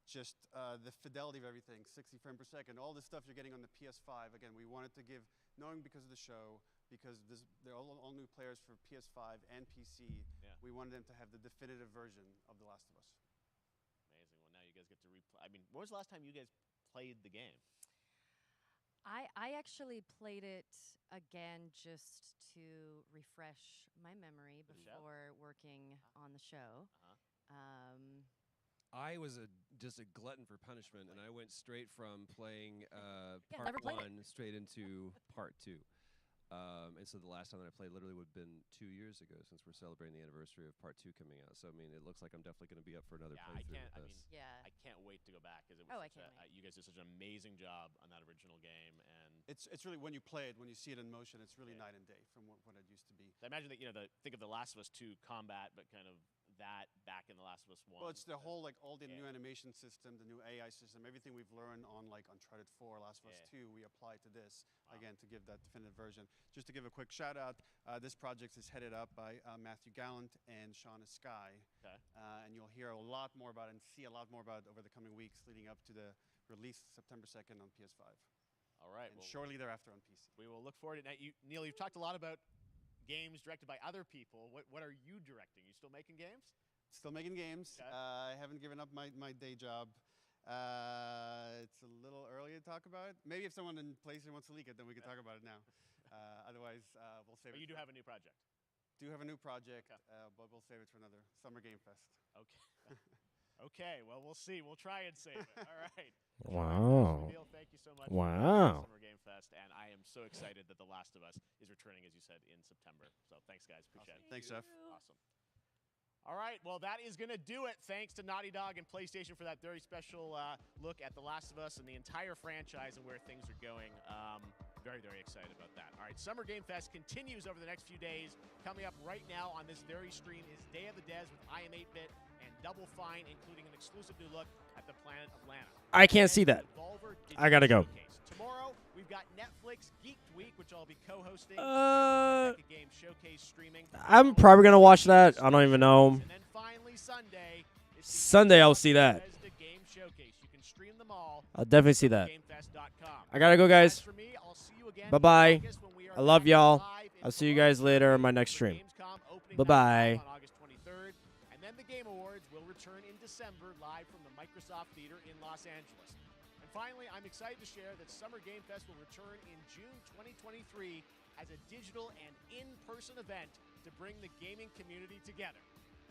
Just the fidelity of everything, 60 frames per second, all the stuff you're getting on the PS5. Again, we wanted to give, knowing because of the show, because they're all new players for PS5 and PC, we wanted them to have the definitive version of The Last of Us. Amazing. Well, now you guys get to replay. I mean, when was the last time you guys played the game? I actually played it again just to refresh my memory before working on the show. I was just a glutton for punishment, and I went straight from playing never part played it. 1 straight into part 2. And so the last time that I played literally would have been 2 years ago, since we're celebrating the anniversary of part 2 coming out. So I mean, it looks like I'm definitely going to be up for another playthrough with this. I can't wait to go back because it was. Oh, I can't wait. You guys did such an amazing job on that original game, and It's really, when you play it, when you see it in motion, it's really night and day from what it used to be. I imagine that think of The Last of Us 2 combat, but kind of that back in The Last of Us 1. Well, it's the whole, like, all the new animation system, the new AI system, everything we've learned on, like, Uncharted 4, Last of Us 2, we apply to this, again, to give that definitive version. Just to give a quick shout out, this project is headed up by Matthew Gallant and Shauna Skye. Okay. And you'll hear a lot more about it and see a lot more about it over the coming weeks leading up to the release September 2nd on PS5. All right. And shortly thereafter on PC. We will look forward to it. Now, Neil, you've talked a lot about games directed by other people. What are you directing? You still making games? Still making games. Okay. I haven't given up my day job. It's a little early to talk about it. Maybe if someone in PlayStation wants to leak it, then we can talk about it now. Otherwise, we'll save it. But you do have a new project. Do have a new project, but we'll save it for another Summergamefest. Okay. Okay. Well, we'll see. We'll try and save it. All right. Wow. Neil, thank you so much. Wow. For Summergamefest, and I am so excited that The Last of Us is returning, as you said, in September. So thanks, guys. Appreciate it. Thanks, Jeff. Awesome. All right, well, that is going to do it. Thanks to Naughty Dog and PlayStation for that very special look at The Last of Us and the entire franchise and where things are going. Very, very excited about that. All right, Summergamefest continues over the next few days. Coming up right now on this very stream is Day of the Des with I Am 8-Bit and Double Fine, including an exclusive new look at the planet of Lana. I can't see that. I gotta go. Tomorrow, we've got Netflix Geeked Week, which I'll be co-hosting. Game Showcase streaming. I'm probably gonna watch that. I don't even know. And then finally Sunday I'll see that. Game Showcase. You can stream them all. I'll definitely see that. I gotta go, guys. Bye bye. I love y'all. I'll see you guys later on my next stream. Bye bye. On August 23rd, and then the Game Awards will return in December, live from the Microsoft Theater in Los Angeles. And finally, I'm excited to share that Summergamefest will return in June 2023 as a digital and in-person event to bring the gaming community together.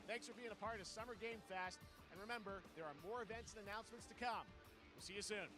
Thanks for being a part of Summergamefest, and remember, there are more events and announcements to come. We'll see you soon.